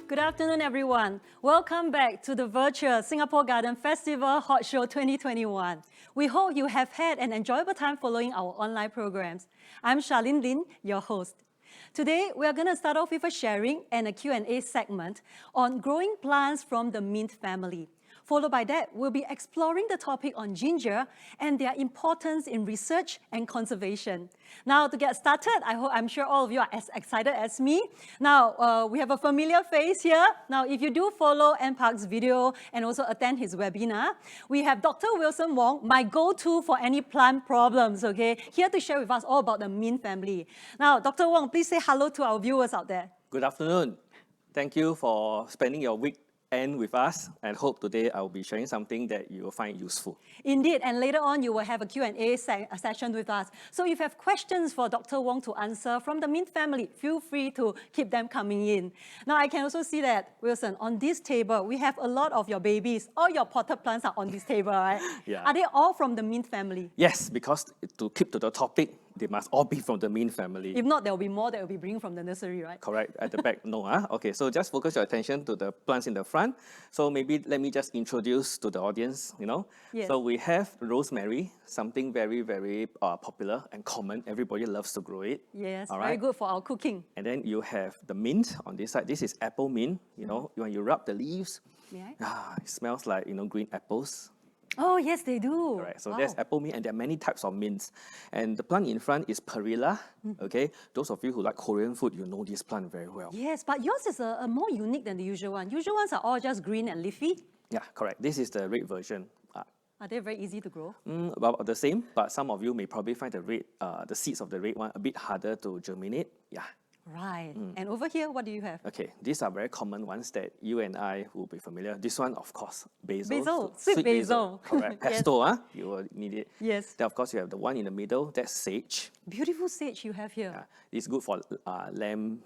Good afternoon, everyone. Welcome back to the virtual Singapore Garden Festival Hot Show 2021. We hope you have had an enjoyable time following our online programs. I'm Charlene Lin, your host. Today, we are going to start off with a sharing and a Q&A segment on growing plants from the mint family. Followed by that, we'll be exploring the topic on ginger and their importance in research and conservation. Now, to get started, I'm sure all of you are as excited as me. Now, we have a familiar face here. Now, if you do follow NPark's video and also attend his webinar, we have Dr. Wilson Wong, my go-to for any plant problems, okay? Here to share with us all about the mint family. Now, Dr. Wong, please say hello to our viewers out there. Good afternoon. Thank you for spending your weekend with us, and hope today I will be sharing something that you will find useful. Indeed, and later on you will have a Q&A session with us. So if you have questions for Dr. Wong to answer from the mint family, feel free to keep them coming in. Now I can also see that, Wilson, on this table we have a lot of your babies. All your potted plants are on this table, right? Yeah. Are they all from the mint family? Yes, because to keep to the topic, they must all be from the mint family. If not, there will be more that will be bringing from the nursery, right? Correct. At the back, no. Okay, so just focus your attention to the plants in the front. So maybe let me just introduce to the audience, Yes. So we have rosemary, something very, very popular and common. Everybody loves to grow it. Yes, all very right? good for our cooking. And then you have the mint on this side. This is apple mint. When you rub the leaves, it smells like, green apples. Oh, yes, they do. Correct. So wow. There's apple mint, and there are many types of mints. And the plant in front is perilla. Okay, those of you who like Korean food, you know this plant very well. Yes, but yours is a more unique than the usual one. Usual ones are all just green and leafy. Yeah, correct. This is the red version. Are they very easy to grow? About the same, but some of you may probably find the seeds of the red one a bit harder to germinate. Yeah. Right. And over here, what do you have? Okay, these are very common ones that you and I will be familiar. This one, of course, basil. Basil, sweet basil. Correct. Yes. Pesto, you will need it. Yes. Then, of course, you have the one in the middle, that's sage. Beautiful sage you have here. Yeah, it's good for lamb,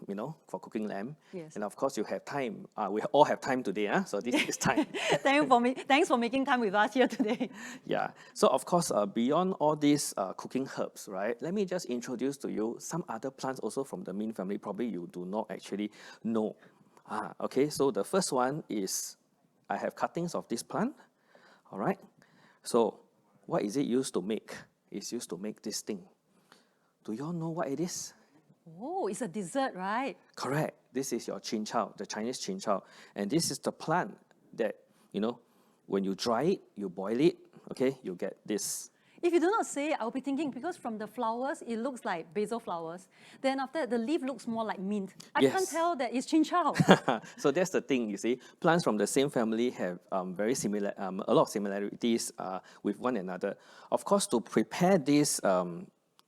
for cooking lamb. Yes. And of course, you have time. We all have time today, so this is time. Thanks for making time with us here today. Yeah. So of course, beyond all these cooking herbs, right? Let me just introduce to you some other plants also from the mint family. Probably you do not actually know. Okay. So the first one is I have cuttings of this plant. All right. So what is it used to make? It's used to make this thing. Do you all know what it is? Oh, it's a dessert, right? Correct. This is your chin chow, the Chinese chin chow. And this is the plant that, when you dry it, you boil it, okay, you get this. If you do not say it, I'll be thinking, because from the flowers, it looks like basil flowers. Then after that, the leaf looks more like mint. I can't tell that it's chin chow. So that's the thing, you see. Plants from the same family have a lot of similarities with one another. Of course, to prepare this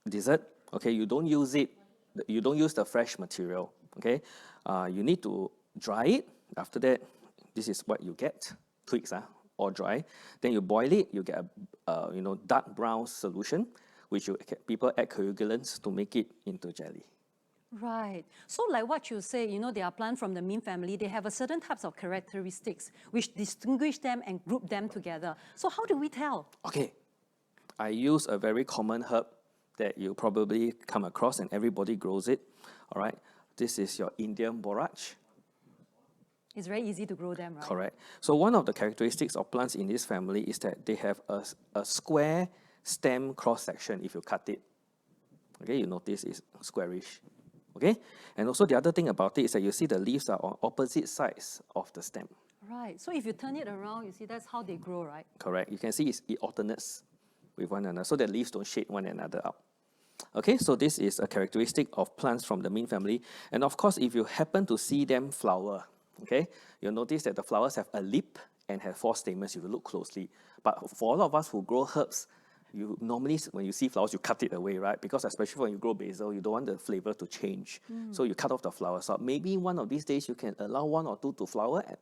dessert, okay, you don't use the fresh material, okay? You need to dry it. After that, this is what you get, twigs, or dry. Then you boil it, you get a dark brown solution, which people add coagulants to make it into jelly. Right. So like what you say, they are plants from the mint family. They have a certain types of characteristics which distinguish them and group them together. So how do we tell? Okay. I use a very common herb that you probably come across, and everybody grows it. All right. This is your Indian borage. It's very easy to grow them, right? Correct. So one of the characteristics of plants in this family is that they have a square stem cross-section if you cut it. Okay, you notice it's squarish. Okay? And also the other thing about it is that you see the leaves are on opposite sides of the stem. Right. So if you turn it around, you see that's how they grow, right? Correct. You can see it alternates with one another so the leaves don't shade one another out. Okay, so this is a characteristic of plants from the mint family. And of course, if you happen to see them flower, okay, you'll notice that the flowers have a lip and have 4 stamens if you look closely. But for a lot of us who grow herbs, you normally, when you see flowers, you cut it away, right? Because especially when you grow basil, you don't want the flavor to change. So you cut off the flowers. So maybe one of these days you can allow 1 or 2 to flower and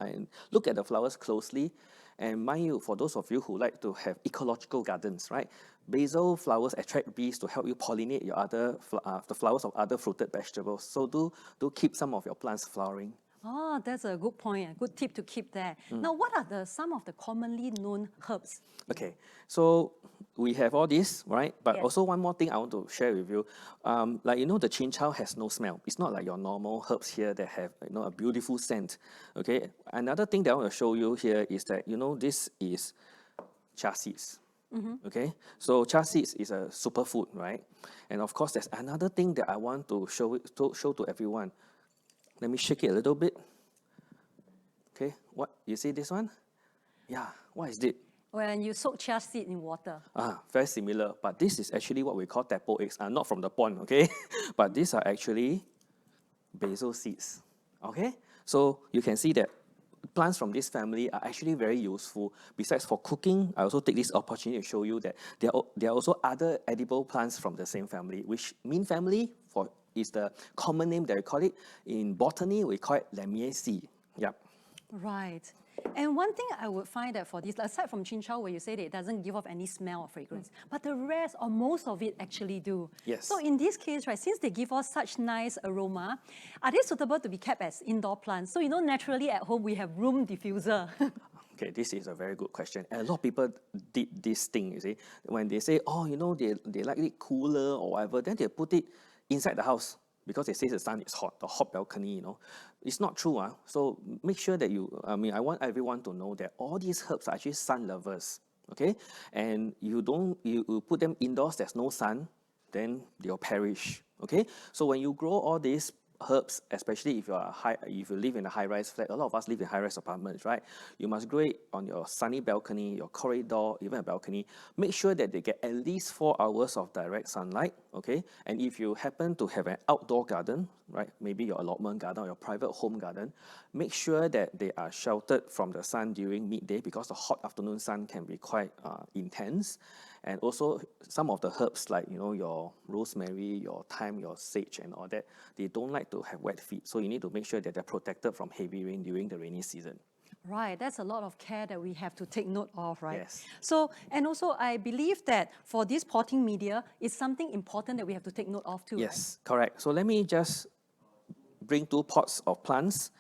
and look at the flowers closely. And mind you, for those of you who like to have ecological gardens, right? Basil flowers attract bees to help you pollinate your the flowers of other fruited vegetables. So do keep some of your plants flowering. Oh, that's a good point, a good tip to keep there. Now, what are some of the commonly known herbs? Okay, so we have all this, right? But Yes. also one more thing I want to share with you. Like, the chin chow has no smell. It's not like your normal herbs here that have, a beautiful scent. Okay, another thing that I want to show you here is that, this is chia seeds. Okay, so chia seeds is a superfood, right? And of course, there's another thing that I want to show to everyone. Let me shake it a little bit. Okay, what you see this one? Yeah, what is it? When you soak chia seed in water. Very similar, but this is actually what we call tadpole eggs. Not from the pond, okay? But these are actually basil seeds, okay? So you can see that plants from this family are actually very useful. Besides for cooking, I also take this opportunity to show you that there are also other edible plants from the same family, which mint family is the common name that we call it. In botany, we call it Lamiaceae. Yep. Right. And one thing I would find that for this, aside from chin chow where you say that it doesn't give off any smell or fragrance, but the rest or most of it actually do. Yes. So in this case, right, since they give off such nice aroma, are they suitable to be kept as indoor plants? So naturally at home we have room diffuser. Okay, this is a very good question. And a lot of people did this thing, you see. When they say, oh, they like it cooler or whatever, then they put it inside the house because they say the sun is hot, the hot balcony, It's not true. So make sure that I want everyone to know that all these herbs are actually sun lovers, okay? And you put them indoors, there's no sun, then they'll perish, okay? So when you grow all these herbs, especially if you live in a high-rise flat, a lot of us live in high-rise apartments, right? You must grow it on your sunny balcony, your corridor, even a balcony. Make sure that they get at least 4 hours of direct sunlight, okay? And if you happen to have an outdoor garden, right, maybe your allotment garden or your private home garden, make sure that they are sheltered from the sun during midday because the hot afternoon sun can be quite intense. And also some of the herbs like, your rosemary, your thyme, your sage and all that, they don't like to have wet feet. So you need to make sure that they're protected from heavy rain during the rainy season. Right, that's a lot of care that we have to take note of, right? Yes. So, and also I believe that for this potting media, it's something important that we have to take note of too. Yes, correct. So let me just bring 2 pots of plants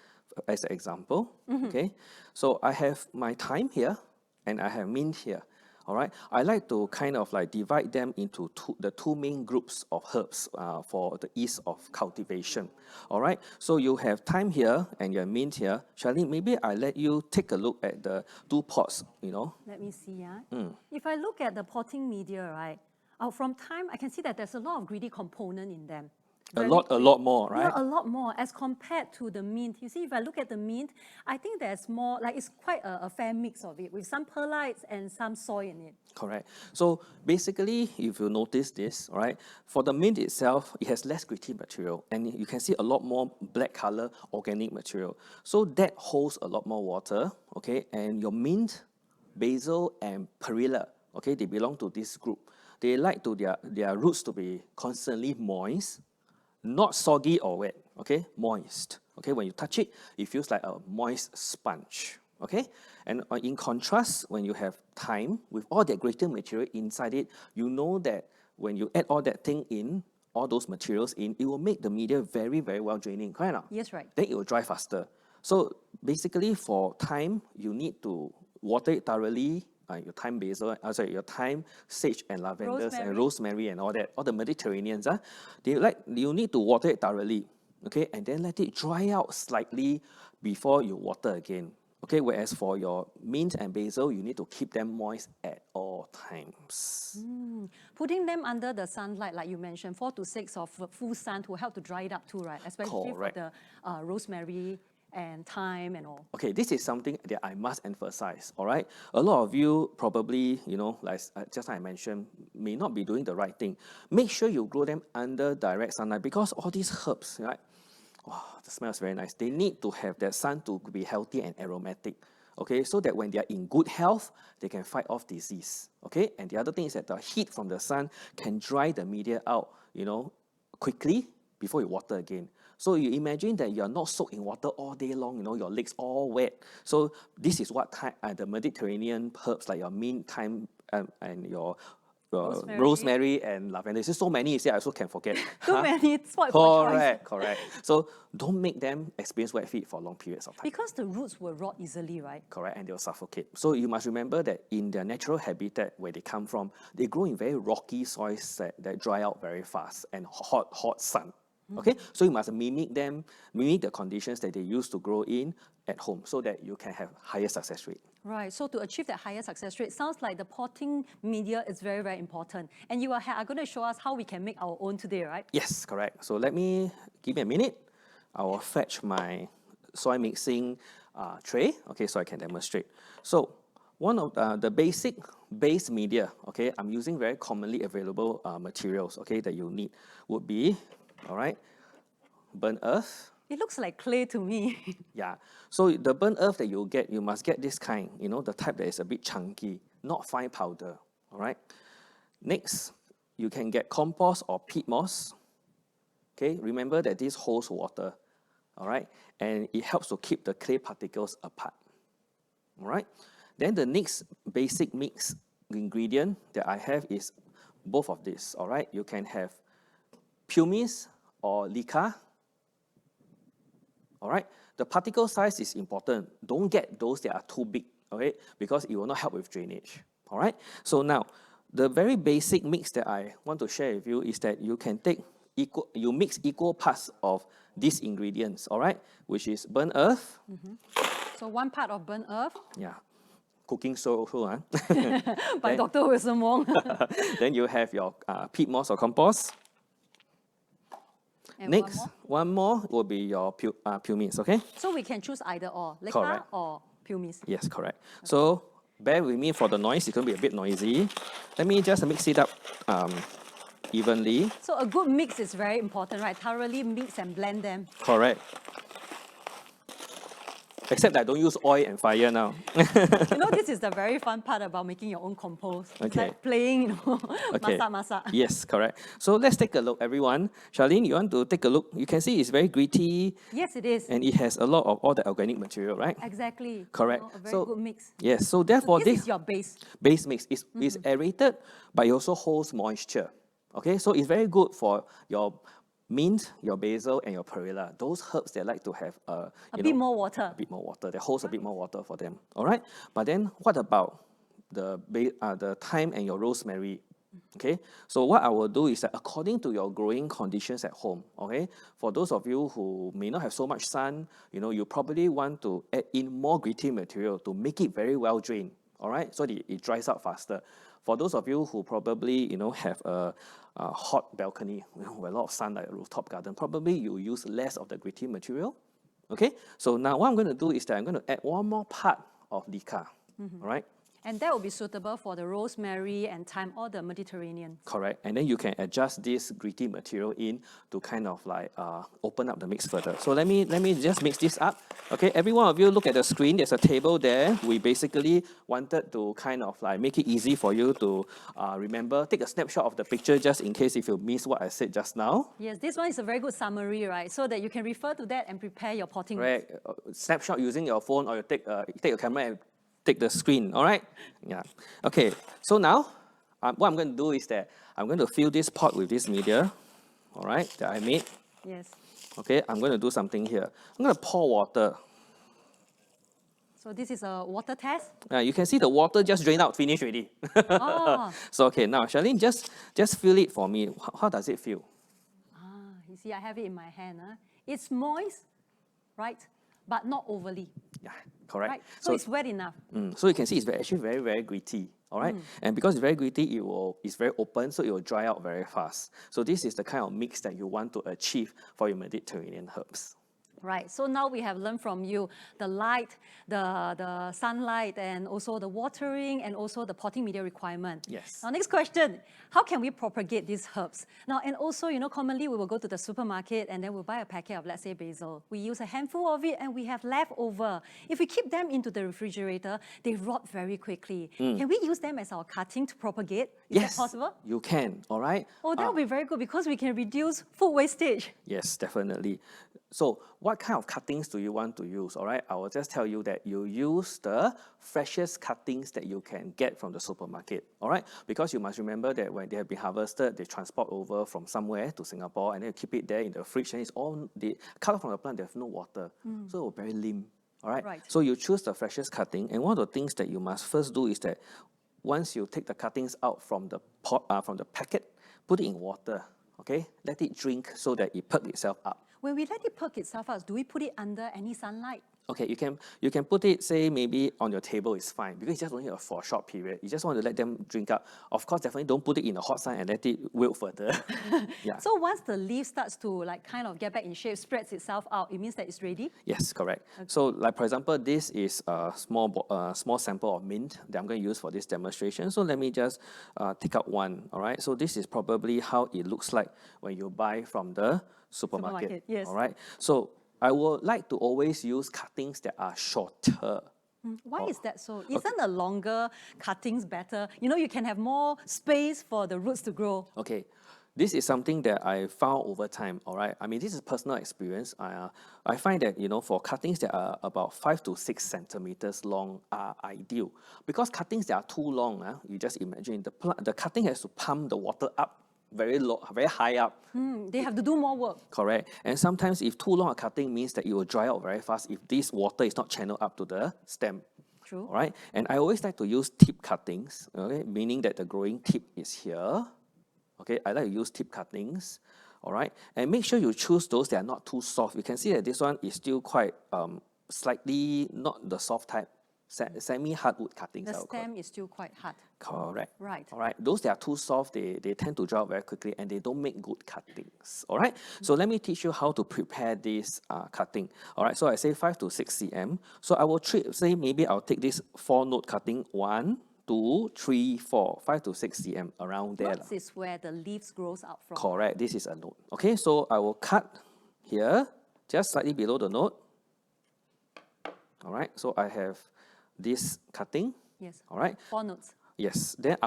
as an example, okay? So I have my thyme here and I have mint here. All right, I like to kind of like divide them into the two main groups of herbs for the ease of cultivation. All right, so you have thyme here and your mint here. Charlene, maybe I let you take a look at the 2 pots, Let me see. If I look at the potting media, right, from thyme, I can see that there's a lot of greedy component in them. A lot more, right? Yeah, a lot more as compared to the mint. You see, if I look at the mint, I think there's more, like it's quite a fair mix of it with some perlites and some soil in it. Correct. So basically, if you notice this, right, for the mint itself, it has less gritty material and you can see a lot more black color organic material. So that holds a lot more water, okay? And your mint, basil, and perilla, okay, they belong to this group. They like to their roots to be constantly moist, not soggy or wet, okay, moist. Okay, when you touch it, it feels like a moist sponge. Okay, and in contrast, when you have thyme with all that greater material inside it, you know that when you add all that thing in, all those materials in, it will make the media very, very well draining. Correct or not? Yes, right. Then it will dry faster. So basically, for thyme, you need to water it thoroughly. Your thyme basil, your thyme, sage and lavenders and rosemary and all that, all the Mediterraneans, you need to water it thoroughly, okay, and then let it dry out slightly before you water again, okay. Whereas for your mint and basil, you need to keep them moist at all times. Putting them under the sunlight, like you mentioned, 4 to 6 of full sun to help to dry it up too, right? Especially Correct. for the rosemary and thyme and all. Okay, this is something that I must emphasize, all right? A lot of you probably, like just like I mentioned, may not be doing the right thing. Make sure you grow them under direct sunlight because all these herbs, right? Oh, the smell is very nice. They need to have that sun to be healthy and aromatic, okay? So that when they are in good health, they can fight off disease, okay? And the other thing is that the heat from the sun can dry the media out, quickly before you water again. So you imagine that you're not soaked in water all day long, your legs all wet. So this is what the Mediterranean herbs like your mint, thyme, and your rosemary and lavender. There's so many, you see, I also can forget. Too many, spoiled for choice. Correct, correct. So don't make them experience wet feet for long periods of time. Because the roots will rot easily, right? Correct, and they'll suffocate. So you must remember that in their natural habitat where they come from, they grow in very rocky soils that dry out very fast and hot sun. Okay, so you must mimic the conditions that they used to grow in at home so that you can have higher success rate. Right, so to achieve that higher success rate, sounds like the potting media is very, very important. And you are going to show us how we can make our own today, right? Yes, correct. So give me a minute. I will fetch my soil mixing tray, okay, so I can demonstrate. So one of the basic base media, okay, I'm using very commonly available materials, okay, that you need would be, all right, burnt earth. It looks like clay to me. Yeah, so the burnt earth that you get, you must get this kind, the type that is a bit chunky, not fine powder, all right? Next, you can get compost or peat moss. Okay, remember that this holds water, all right? And it helps to keep the clay particles apart, all right? Then the next basic mix ingredient that I have is both of these, all right? You can have pumice or leca, all right? The particle size is important. Don't get those that are too big, okay? Because it will not help with drainage, all right? So now, the very basic mix that I want to share with you is that you can you mix equal parts of these ingredients, all right? Which is burnt earth. So 1 part of burnt earth. Yeah, cooking soil also. By Dr. Wilson Wong. Then you have your peat moss or compost. And Next, one more will be your pumice, okay? So we can choose either or, leca Correct. or pumice. Yes, correct. Okay. So bear with me for the noise, it's going to be a bit noisy. Let me just mix it up evenly. So a good mix is very important, right? Thoroughly mix and blend them. Correct. Except that I don't use oil and fire now. This is the very fun part about making your own compost. It's Okay. like playing, Okay. masak. Yes, correct. So let's take a look, everyone. Charlene, you want to take a look? You can see it's very gritty. Yes, it is. And it has a lot of all the organic material, right? Exactly. Correct. A very So- good mix. Yes, so therefore This is your base. base mix is aerated, but it also holds moisture. Okay, so it's very good for your mint, your basil, and your perilla. Those herbs that like to have A bit more water. a bit more water. That holds a bit more water for them. All right. But then what about the thyme and your rosemary? Okay. So what I will do is that according to your growing conditions at home, okay, for those of you who may not have so much sun, you probably want to add in more gritty material to make it very well drained. All right. So that it dries out faster. For those of you who probably have a hot balcony, with a lot of sun, like a rooftop garden, probably you use less of the gritty material. Okay, so now what I'm going to do is that I'm going to add one more part of leca. All right. And that will be suitable for the rosemary and thyme or the Mediterranean. Correct. And then you can adjust this gritty material in to kind of like open up the mix further. So let me just mix this up. Okay, every one of you look at the screen. There's a table there. We basically wanted to kind of like make it easy for you to remember. Take a snapshot of the picture just in case if you missed what I said just now. Yes, this one is a very good summary, right? So that you can refer to that and prepare your potting. Right. Snapshot using your phone, or you take your camera and take the screen, all right? Yeah. Okay, so now, what I'm going to do is that I'm going to fill this pot with this media, all right, that I made. Yes. Okay, I'm going to do something here. I'm going to pour water. So this is a water test. You can see the water just drained out, finished already. Oh. So, okay, now, Charlene, just fill it for me. How does it feel? You see, I have it in my hand. It's moist, right? But not overly. Yeah, correct. Right? So it's wet enough. So you can see it's actually very, very gritty. All right, and because it's very gritty, it's very open, so it will dry out very fast. So this is the kind of mix that you want to achieve for your Mediterranean herbs. Right, so now we have learned from you the light, the sunlight, and also the watering, and also the potting media requirement. Yes. Now, next question, how can we propagate these herbs? Now, and also, commonly we will go to the supermarket and then we'll buy a packet of, let's say, basil. We use a handful of it and we have leftover. If we keep them into the refrigerator, they rot very quickly. Can we use them as our cutting to propagate? Is that possible? You can, all right? Oh, that would be very good because we can reduce food wastage. Yes, definitely. So what kind of cuttings do you want to use? All right, I will just tell you that you use the freshest cuttings that you can get from the supermarket. All right, because you must remember that when they have been harvested, they transport over from somewhere to Singapore and then you keep it there in the fridge, and it's all they cut off from the plant. They have no water, so very limp. All right? Right. So you choose the freshest cutting, and one of the things that you must first do is that once you take the cuttings out from the pot, from the packet, put it in water. Okay, let it drink so that it perk itself up. When we let it perk itself out, do we put it under any sunlight? Okay, you can put it, say, maybe on your table is fine, because it's just only for a short period. You just want to let them drink up. Of course, definitely don't put it in the hot sun and let it wilt further. Yeah. So once the leaf starts to like kind of get back in shape, spreads itself out, it means that it's ready? Yes, correct. Okay. So like for example, this is a small sample of mint that I'm going to use for this demonstration. So let me just take out one, all right? So this is probably how it looks like when you buy from the supermarket. Yes. All right. So I would like to always use cuttings that are shorter. Why is that so? Isn't the longer cuttings better? You know, you can have more space for the roots to grow. Okay. This is something that I found over time, all right? I mean, this is personal experience. I find that, you know, for cuttings that are about 5 to 6 centimeters long are ideal. Because cuttings that are too long, you just imagine the cutting has to pump the water up very low, very high up. They have to do more work. Correct. And sometimes if too long a cutting means that it will dry out very fast if this water is not channeled up to the stem. True. All right. And I always like to use tip cuttings, okay, meaning that the growing tip is here. Okay, I like to use tip cuttings. All right. And make sure you choose those that are not too soft. You can see that this one is still quite slightly not the soft type. Semi-hardwood cuttings. The stem is still quite hard. Correct. Right. All right. Those that are too soft, they tend to dry out very quickly and they don't make good cuttings. All right. So let me teach you how to prepare this cutting. All right. So I say 5 to 6 cm. So I will say maybe I'll take this 4-note cutting. 1, 2, 3, 4, 5 to 6 cm around there. This is where the leaves grows out from. Correct. This is a note. Okay. So I will cut here, just slightly below the note. All right. So I have this cutting. Yes. All right. 4 notes. Yes. Then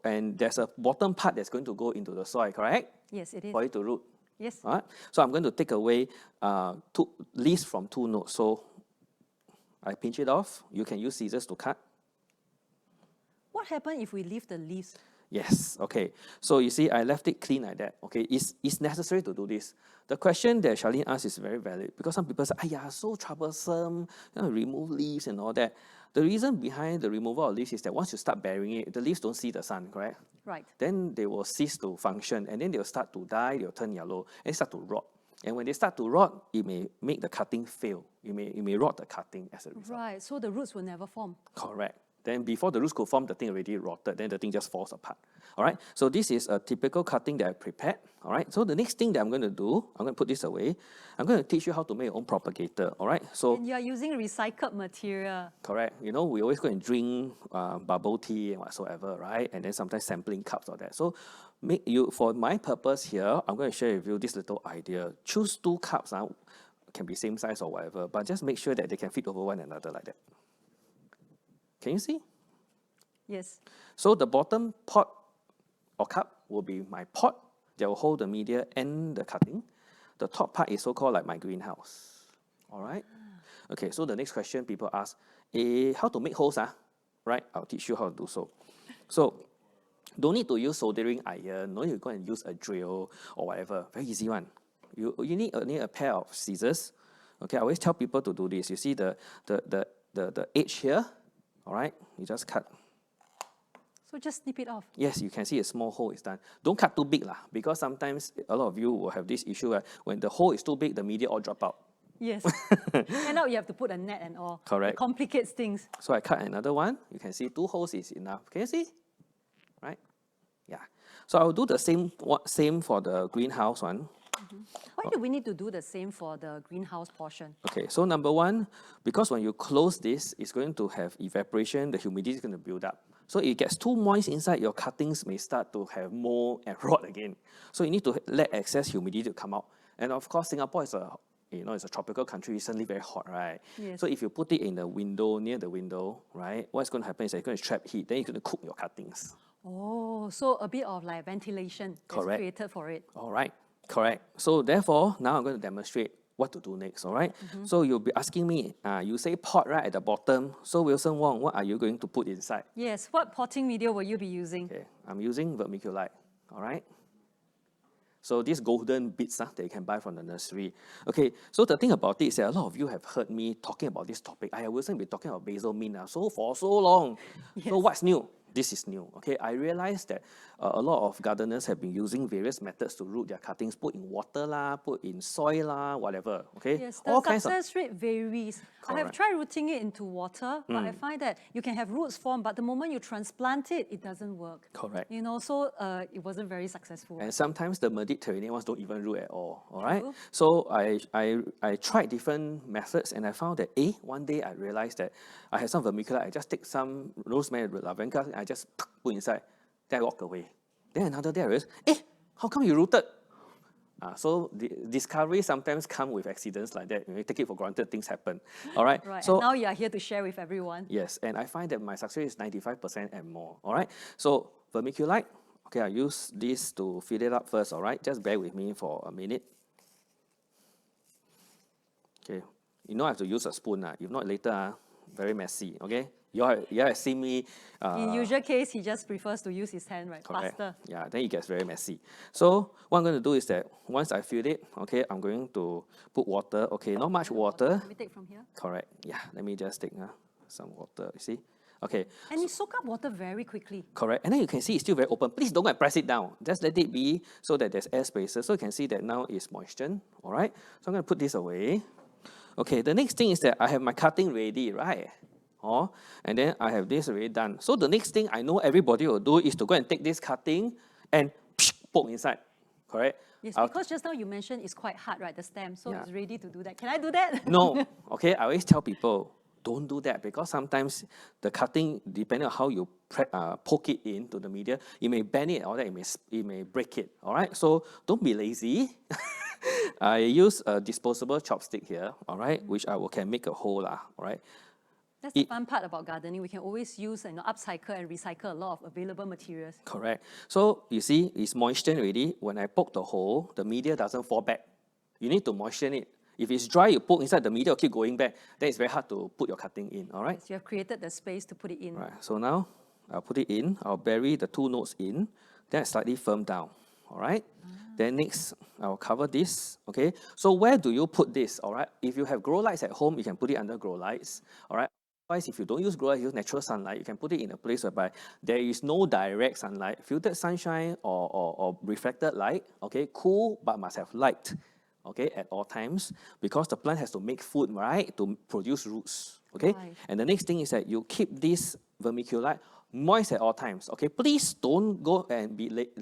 and there's a bottom part that's going to go into the soil, correct? Yes, it is. For it to root. Yes. All right. So I'm going to take away 2 leaves from 2 nodes. So I pinch it off. You can use scissors to cut. What happens if we leave the leaves? Yes, okay. So you see, I left it clean like that. Okay, it's necessary to do this. The question that Charlene asked is very valid because some people say, so troublesome, remove leaves and all that. The reason behind the removal of leaves is that once you start burying it, the leaves don't see the sun, correct? Right. Then they will cease to function and then they'll start to die, they'll turn yellow and start to rot. And when they start to rot, it may make the cutting fail. It may rot the cutting as a result. Right, so the roots will never form. Correct. Then before the roots could form, the thing already rotted. Then the thing just falls apart. All right. So this is a typical cutting that I prepared. All right. So the next thing that I'm going to do, I'm going to put this away. I'm going to teach you how to make your own propagator. All right. So and you are using recycled material. Correct. You know, we always go and drink bubble tea and whatsoever, right? And then sometimes sampling cups or that. So for my purpose here, I'm going to share with you this little idea. Choose 2 cups. Can be same size or whatever, but just make sure that they can fit over one another like that. Can you see? Yes. So the bottom pot or cup will be my pot that will hold the media and the cutting. The top part is so-called like my greenhouse. All right? Okay, so the next question people ask, how to make hosa? Right? I'll teach you how to do so. So don't need to use soldering iron. No need to go and use a drill or whatever. Very easy one. You need a pair of scissors. Okay, I always tell people to do this. You see the edge here? All right, you just cut. So just snip it off. Yes, you can see a small hole is done. Don't cut too big because sometimes a lot of you will have this issue where when the hole is too big, the media all drop out. Yes. And now you have to put a net and all. Correct. It complicates things. So I cut another one. You can see 2 holes is enough. Can you see? Right? Yeah. So I'll do the same for the greenhouse one. Why do we need to do the same for the greenhouse portion? Okay, so number 1, because when you close this, it's going to have evaporation, the humidity is going to build up. So it gets too moist inside, your cuttings may start to have mold and rot again. So you need to let excess humidity to come out. And of course, Singapore is it's a tropical country, recently very hot, right? Yes. So if you put it in the window, near the window, right, what's going to happen is it's going to trap heat, then you're going to cook your cuttings. Oh, so a bit of like ventilation is created for it. All right. Correct. So therefore, now I'm going to demonstrate what to do next, all right? So you'll be asking me, you say pot right at the bottom. So Wilson Wong, what are you going to put inside? Yes, what potting media will you be using? Okay, I'm using vermiculite, all right? So these golden bits that you can buy from the nursery. Okay, so the thing about it is that a lot of you have heard me talking about this topic. I Wilson been talking about basil mint for so long. Yes. So what's new? This is new. Okay, I realized that a lot of gardeners have been using various methods to root their cuttings, put in water lah, put in soil lah, whatever. Okay, Yes, the success rate varies. I have Correct. tried rooting it into water, but I find that you can have roots form, but the moment you transplant it, it doesn't work. Correct. You know, so it wasn't very successful. And sometimes the Mediterranean ones don't even root at all right? True. So I tried different methods, and I found that one day I realized that I had some vermiculite. I just take some rosemary, lavender, and I just put inside. Then I walk away. Then another day I realized, how come you rooted? So the discovery sometimes come with accidents like that. You take it for granted, things happen. All right. Right, So and now you are here to share with everyone. yes, and I find that my success rate is 95% and more. All right. So vermiculite. Okay, I use this to fill it up first. All right. Just bear with me for a minute. Okay. You know I have to use a spoon. If not later, very messy. Okay. You have seen me. In usual case, he just prefers to use his hand, right? Correct. Faster. Yeah, then it gets very messy. So what I'm going to do is that once I fill it, okay, I'm going to put water. Okay, not much water. Let me take from here. Correct. Yeah, let me just take some water. You see? Okay. And you soak up water very quickly. Correct. And then you can see it's still very open. Please don't go and press it down. Just let it be so that there's air spaces. So you can see that now it's moistened. All right. So I'm going to put this away. Okay. The next thing is that I have my cutting ready, right? And then I have this already done. So the next thing I know everybody will do is to go and take this cutting and poke inside. Correct? Yes, because just now you mentioned it's quite hard, right? The stem, so Yeah. it's ready to do that. Can I do that? No. Okay. I always tell people, don't do that, because sometimes the cutting, depending on how you poke it into the media, it may bend it or that it may break it. All right. So don't be lazy. I use a disposable chopstick here. All right, which can make a hole. All right. That's the fun part about gardening. We can always use and upcycle and recycle a lot of available materials. Correct. So you see, it's moistened already. When I poke the hole, the media doesn't fall back. You need to moisten it. If it's dry, you poke inside, the media will keep going back. Then it's very hard to put your cutting in. All right. Yes, you have created the space to put it in. Right. So now I'll put it in. I'll bury the two nodes in. Then I slightly firm down. All right. Then next, I'll cover this. Okay. So where do you put this? All right. If you have grow lights at home, you can put it under grow lights. All right. Otherwise, if you don't use grow lights, use natural sunlight, you can put it in a place whereby there is no direct sunlight, filtered sunshine or reflected light. Okay. Cool, but must have light. Okay, at all times, because the plant has to make food, right, to produce roots. Okay. Right. And the next thing is that you keep this vermiculite moist at all times. Okay, please don't go and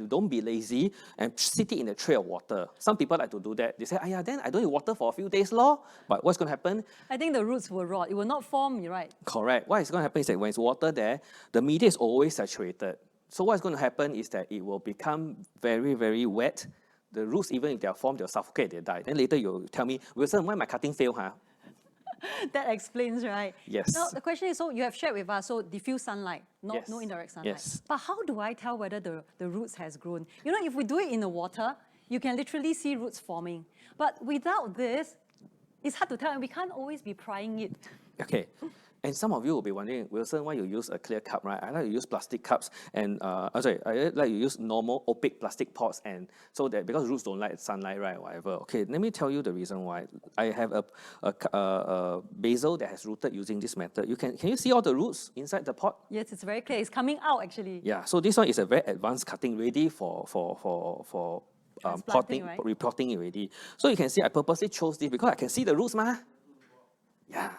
don't be lazy and sit it in a tray of water. Some people like to do that. They say, then I don't need water for a few days, lor. But what's going to happen? I think the roots will rot. It will not form, you're right. Correct. What is going to happen is that when it's water there, the media is always saturated. So what's going to happen is that it will become very, very wet. The roots, even if they are formed, they'll suffocate, they die. Then later you'll tell me, Wilson, why my cutting fail, huh? That explains, right? Yes. Now, the question is, so you have shared with us, so diffuse sunlight, Yes. no indirect sunlight. Yes. But how do I tell whether the roots has grown? You know, if we do it in the water, you can literally see roots forming. But without this, it's hard to tell, and we can't always be prying it. Okay. And some of you will be wondering, Wilson, why you use a clear cup, right? I like to use plastic cups, and I like to use normal opaque plastic pots, and so that because roots don't like sunlight, right? Whatever. Okay, let me tell you the reason why. I have a basil that has rooted using this method. Can you see all the roots inside the pot? Yes, it's very clear. It's coming out actually. Yeah. So this one is a very advanced cutting, ready for Transplanting, right? repotting it already. So you can see I purposely chose this because I can see the roots, ma. Yeah.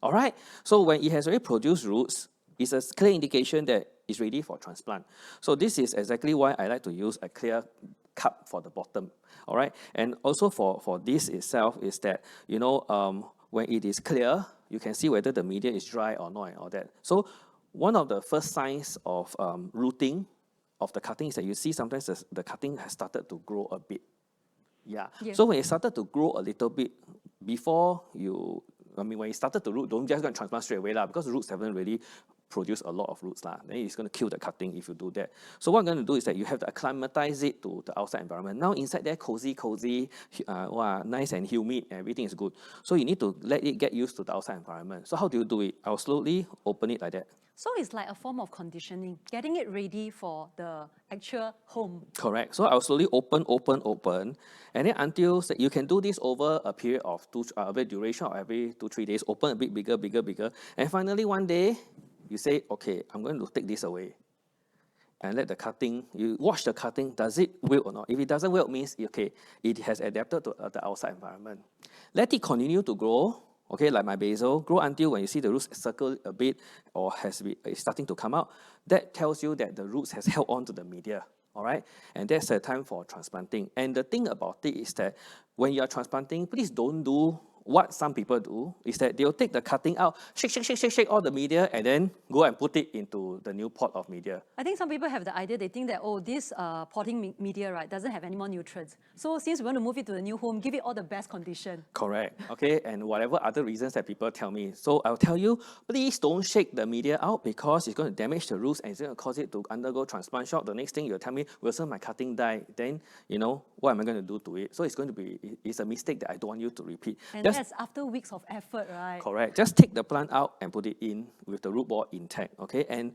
All right. So when it has already produced roots, it's a clear indication that it's ready for transplant. So this is exactly why I like to use a clear cup for the bottom. All right. And also for this itself is that, when it is clear, you can see whether the media is dry or not and all that. So one of the first signs of rooting of the cutting is that you see sometimes the cutting has started to grow a bit. Yeah. Yes. So when it started to grow a little bit, when it started to root, don't just go and transplant straight away, because roots haven't really produce a lot of roots. Then it's going to kill the cutting if you do that. So what I'm going to do is that you have to acclimatize it to the outside environment. Now inside there, cozy, nice and humid, everything is good. So you need to let it get used to the outside environment. So how do you do it? I'll slowly open it like that. So it's like a form of conditioning, getting it ready for the actual home. Correct. So I'll slowly open, and then until you can do this over a period of a duration of every 2-3 days. Open a bit bigger, and finally one day you say, okay, I'm going to take this away, and let the cutting. You watch the cutting. Does it wilt or not? If it doesn't wilt, means okay, it has adapted to the outside environment. Let it continue to grow. Okay, like my basil, grow until when you see the roots circle a bit or is starting to come out, that tells you that the roots has held on to the media, all right? And that's the time for transplanting. And the thing about it is that when you are transplanting, please don't do what some people do, is that they'll take the cutting out, shake all the media, and then go and put it into the new pot of media. I think some people have the idea, they think that, oh, this potting media, right, doesn't have any more nutrients. So since we want to move it to the new home, give it all the best condition. Correct, okay, and whatever other reasons that people tell me. So I'll tell you, please don't shake the media out because it's going to damage the roots and it's going to cause it to undergo transplant shock. The next thing you'll tell me, Wilson, my cutting died. Then, what am I going to do to it? So it's a mistake that I don't want you to repeat. And that's after weeks of effort, right? Correct. Just take the plant out and put it in with the root ball intact, okay? And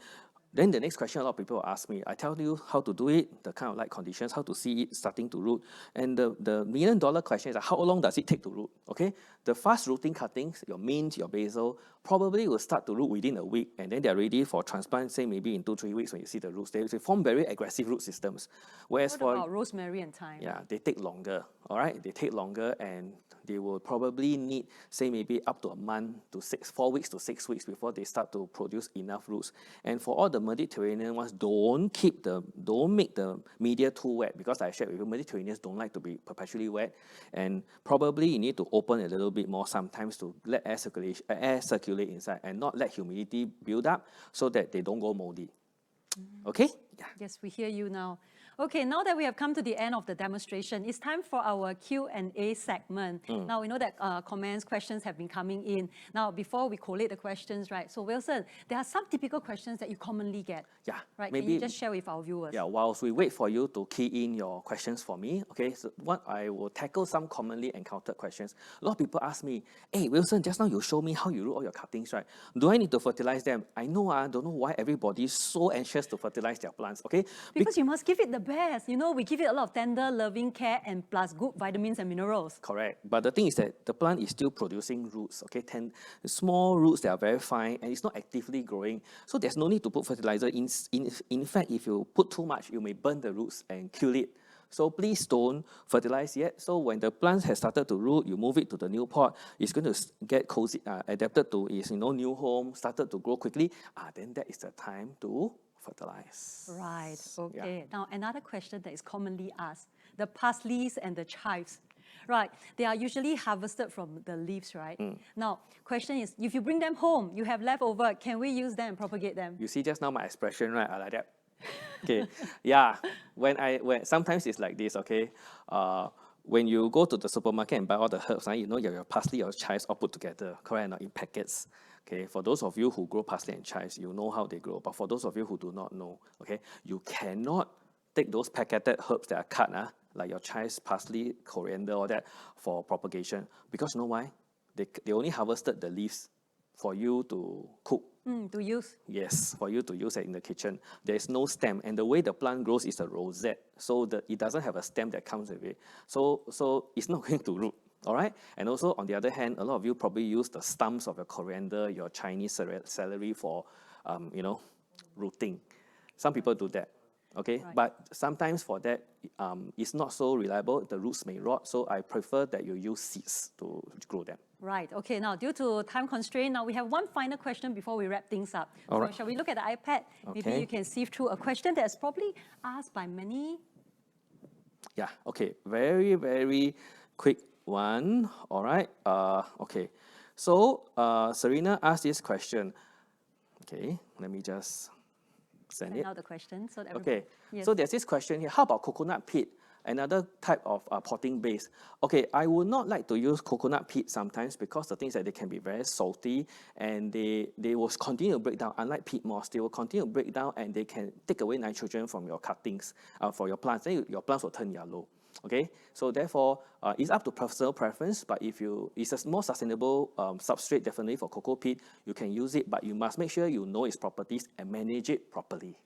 then the next question a lot of people will ask me, I tell you how to do it, the kind of light conditions, how to see it starting to root. And the million-dollar question is how long does it take to root, okay? The fast rooting cuttings, your mint, your basil, probably will start to root within a week, and then they're ready for transplant, say maybe in 2-3 weeks when you see the roots. They form very aggressive root systems. Whereas what about rosemary and thyme? Yeah, they take longer, all right? They take longer, and they will probably need, say, maybe up to a month to 4 weeks to 6 weeks before they start to produce enough roots. And for all the Mediterranean ones, don't make the media too wet, because I shared with you, Mediterraneans don't like to be perpetually wet, and probably you need to open a little bit more sometimes to let air circulate inside and not let humidity build up so that they don't go moldy. Okay? Yeah. Yes, we hear you now. Okay, now that we have come to the end of the demonstration, it's time for our Q&A segment. Now, we know that comments, questions have been coming in. Now, before we collate the questions, right, so Wilson, there are some typical questions that you commonly get. Yeah. Right, maybe, can you just share with our viewers? Yeah, whilst we wait for you to key in your questions for me, okay, so what I will tackle some commonly encountered questions. A lot of people ask me, hey, Wilson, just now you showed me how you root all your cuttings, right? Do I need to fertilize them? I know, I don't know why everybody is so anxious to fertilize their plants, okay? Because you must give it the best. You know, we give it a lot of tender, loving care and plus good vitamins and minerals. Correct. But the thing is that the plant is still producing roots, okay? Small roots that are very fine and it's not actively growing. So there's no need to put fertilizer. In fact, if you put too much, you may burn the roots and kill it. So please don't fertilize yet. So when the plant has started to root, you move it to the new pot. It's going to get cozy, adapted to its new home, started to grow quickly. Then that is the time to fertilize. Right, okay. Yeah. Now, another question that is commonly asked, the parsleys and the chives. Right, they are usually harvested from the leaves, right? Now, question is, if you bring them home, you have leftover, can we use them, propagate them? You see just now my expression, right? I like that. Okay, yeah, when sometimes it's like this, okay? When you go to the supermarket and buy all the herbs, you know your parsley or chives all put together, correct? Not in packets. Okay, for those of you who grow parsley and chives, you know how they grow. But for those of you who do not know, okay, you cannot take those packeted herbs that are cut, like your chives, parsley, coriander, all that, for propagation. Because you know why? They only harvested the leaves for you to cook. To use? Yes, for you to use it in the kitchen. There is no stem, and the way the plant grows is a rosette, so it doesn't have a stem that comes with it. So it's not going to root. All right, and also on the other hand, a lot of you probably use the stumps of your coriander, your Chinese celery for, rooting. Some people do that, okay? Right. But sometimes for that, it's not so reliable. The roots may rot, so I prefer that you use seeds to grow them. Right. Okay. Now, due to time constraint, now we have one final question before we wrap things up. All so right. Shall we look at the iPad? Okay. Maybe you can sift through a question that's probably asked by many. Yeah. Okay. Very, very quick one. All right. Okay. So Serena asked this question. Okay. Let me just send it. Now the question. So that okay. Yes. So there's this question here. How about coconut peat? Another type of potting base. Okay, I would not like to use coconut peat sometimes because the things that they can be very salty and they will continue to break down. Unlike peat moss, they will continue to break down and they can take away nitrogen from your cuttings for your plants. Then your plants will turn yellow. Okay, so therefore it's up to personal preference, but if it's a more sustainable substrate definitely for cocoa peat, you can use it, but you must make sure you know its properties and manage it properly.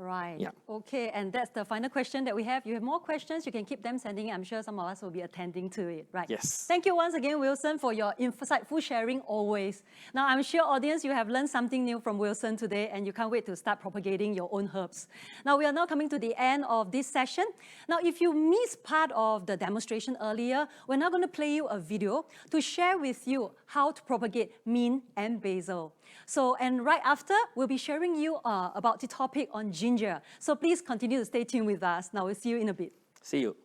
Right. Yeah. Okay, and that's the final question that we have. You have more questions, you can keep them sending. I'm sure some of us will be attending to it, right? Yes. Thank you once again, Wilson, for your insightful sharing always. Now, I'm sure, audience, you have learned something new from Wilson today, and you can't wait to start propagating your own herbs. Now, we are now coming to the end of this session. Now, if you missed part of the demonstration earlier, we're now going to play you a video to share with you how to propagate mint and basil. So, and right after, we'll be sharing you about the topic on ginger. So please continue to stay tuned with us. Now we'll see you in a bit. See you.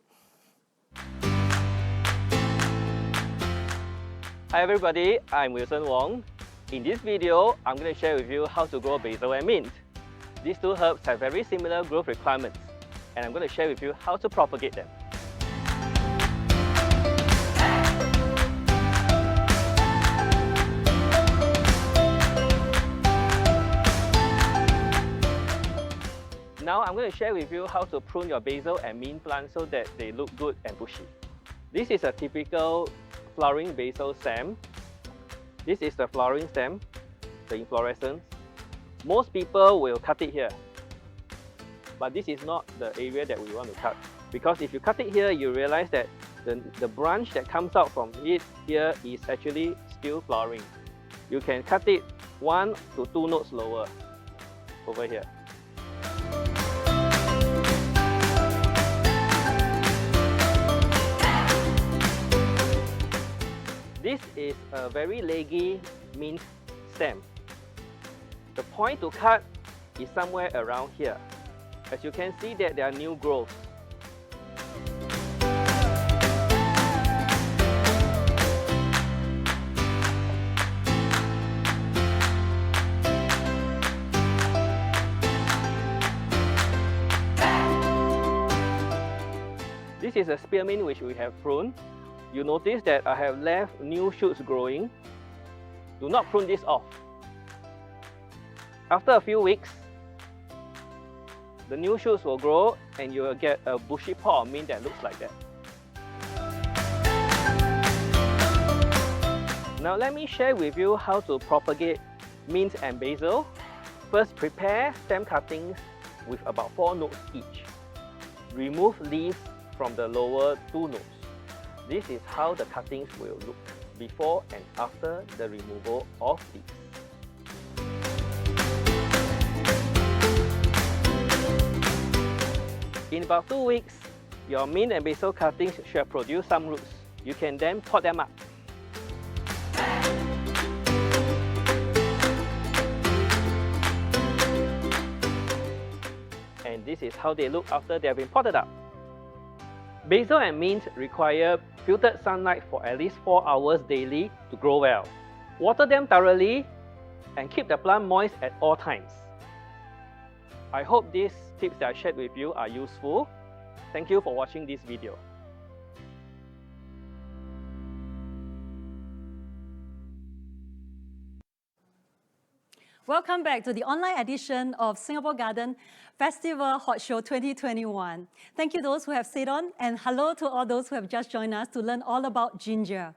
Hi everybody, I'm Wilson Wong. In this video, I'm going to share with you how to grow basil and mint. These two herbs have very similar growth requirements, and I'm going to share with you how to propagate them. Now I'm going to share with you how to prune your basil and mint plants so that they look good and bushy. This is a typical flowering basil stem. This is the flowering stem, the inflorescence. Most people will cut it here, but this is not the area that we want to cut. Because if you cut it here, you realize that the branch that comes out from it here is actually still flowering. You can cut it 1 to 2 notes lower over here. This is a very leggy mint stem. The point to cut is somewhere around here. As you can see that there are new growths. This is a spearmint which we have pruned. You notice that I have left new shoots growing. Do not prune this off. After a few weeks, the new shoots will grow and you will get a bushy pot of mint that looks like that. Now let me share with you how to propagate mint and basil. First, prepare stem cuttings with about 4 nodes each. Remove leaves from the lower 2 nodes. This is how the cuttings will look before and after the removal of these. In about 2 weeks, your mint and basil cuttings should produce some roots. You can then pot them up. And this is how they look after they have been potted up. Basil and mint require filtered sunlight for at least 4 hours daily to grow well. Water them thoroughly and keep the plant moist at all times. I hope these tips that I shared with you are useful. Thank you for watching this video. Welcome back to the online edition of Singapore Garden Festival Hot Show 2021. Thank you those who have stayed on, and hello to all those who have just joined us to learn all about ginger.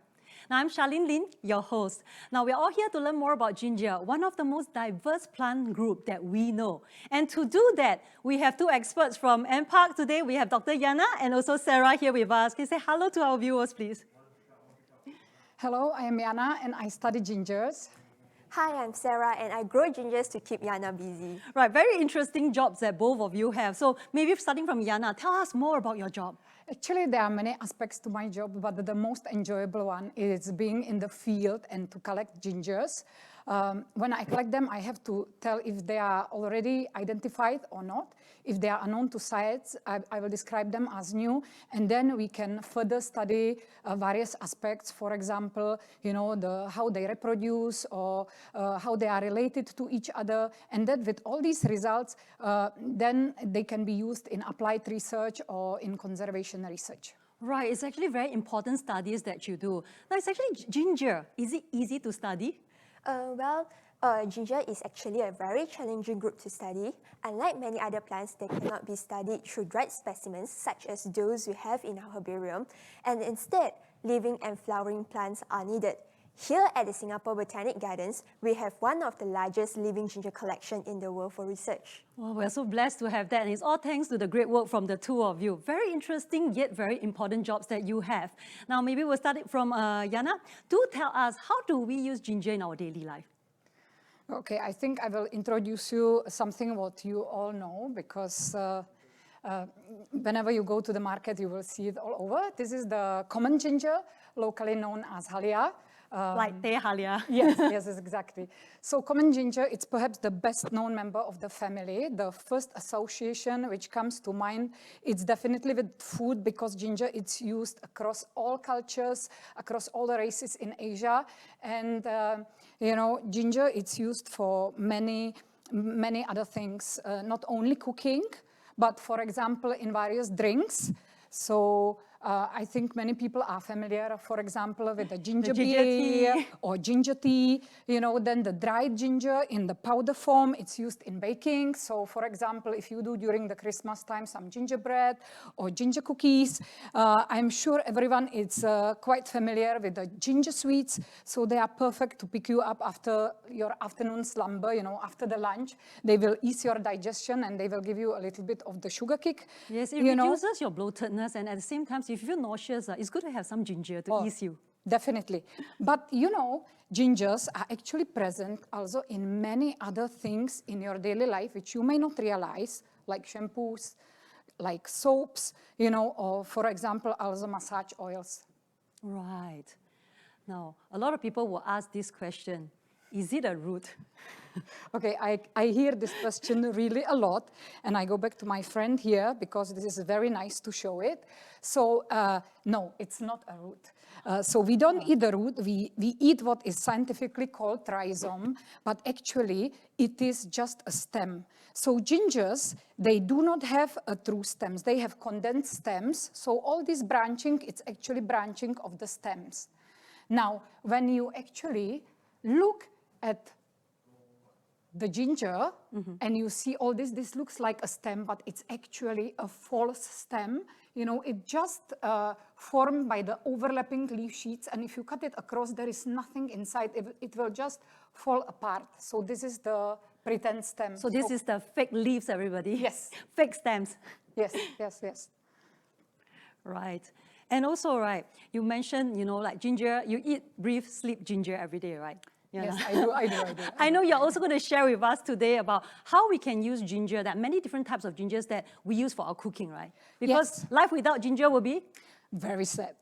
Now, I'm Charlene Lin, your host. Now, we're all here to learn more about ginger, one of the most diverse plant group that we know. And to do that, we have 2 experts from NPark today. We have Dr. Jana and also Sarah here with us. Can you say hello to our viewers, please? Hello, I am Jana and I study gingers. Hi, I'm Sarah and I grow gingers to keep Jana busy. Right, very interesting jobs that both of you have. So maybe starting from Jana, tell us more about your job. Actually, there are many aspects to my job, but the most enjoyable one is being in the field and to collect gingers. When I collect them, I have to tell if they are already identified or not. If they are unknown to science, I will describe them as new, and then we can further study various aspects. For example, how they reproduce or how they are related to each other, and that with all these results, then they can be used in applied research or in conservation research. Right, it's actually very important studies that you do. Now, it's actually ginger. Is it easy to study? Ginger is actually a very challenging group to study. Unlike many other plants, they cannot be studied through dried specimens, such as those we have in our herbarium, and instead, living and flowering plants are needed. Here at the Singapore Botanic Gardens, we have one of the largest living ginger collection in the world for research. Well, we're so blessed to have that, and it's all thanks to the great work from the two of you. Very interesting, yet very important jobs that you have. Now, maybe we'll start it from Jana. Do tell us, how do we use ginger in our daily life? Okay, I think I will introduce you something what you all know, because whenever you go to the market, you will see it all over. This is the common ginger, locally known as halia. Like teh halia. Yes, exactly. So common ginger, it's perhaps the best known member of the family. The first association which comes to mind, it's definitely with food, because ginger, it's used across all cultures, across all the races in Asia. And, ginger, it's used for many other things, not only cooking, but for example, in various drinks. So I think many people are familiar, for example, with the ginger beer or ginger tea. Then the dried ginger in the powder form, it's used in baking. So for example, if you do during the Christmas time some gingerbread or ginger cookies, I'm sure everyone is quite familiar with the ginger sweets. So they are perfect to pick you up after your afternoon slumber, after the lunch. They will ease your digestion and they will give you a little bit of the sugar kick. Yes, it reduces your bloatedness, and at the same time, if you feel nauseous, it's good to have some ginger to ease you. Definitely. But gingers are actually present also in many other things in your daily life, which you may not realize, like shampoos, like soaps, or for example, also massage oils. Right. Now, a lot of people will ask this question, is it a root? Okay, I hear this question really a lot, and I go back to my friend here because this is very nice to show it. So no, it's not a root. So we don't eat the root, we eat what is scientifically called rhizome, but actually it is just a stem. So gingers, they do not have true stems, they have condensed stems. So all this branching, it's actually branching of the stems. Now, when you actually look at the ginger, and you see all this looks like a stem, but it's actually a false stem. It just formed by the overlapping leaf sheets, and if you cut it across, there is nothing inside. It will just fall apart. So this is the pretend stem. So this is the fake leaves, everybody. Yes. Fake stems. Yes. Right. And also, right, you mentioned, like ginger, you eat, breathe, sleep ginger every day, right? Yes, I do. I know you're also going to share with us today about how we can use ginger, that many different types of gingers that we use for our cooking, right? Because life without ginger will be? Very sad.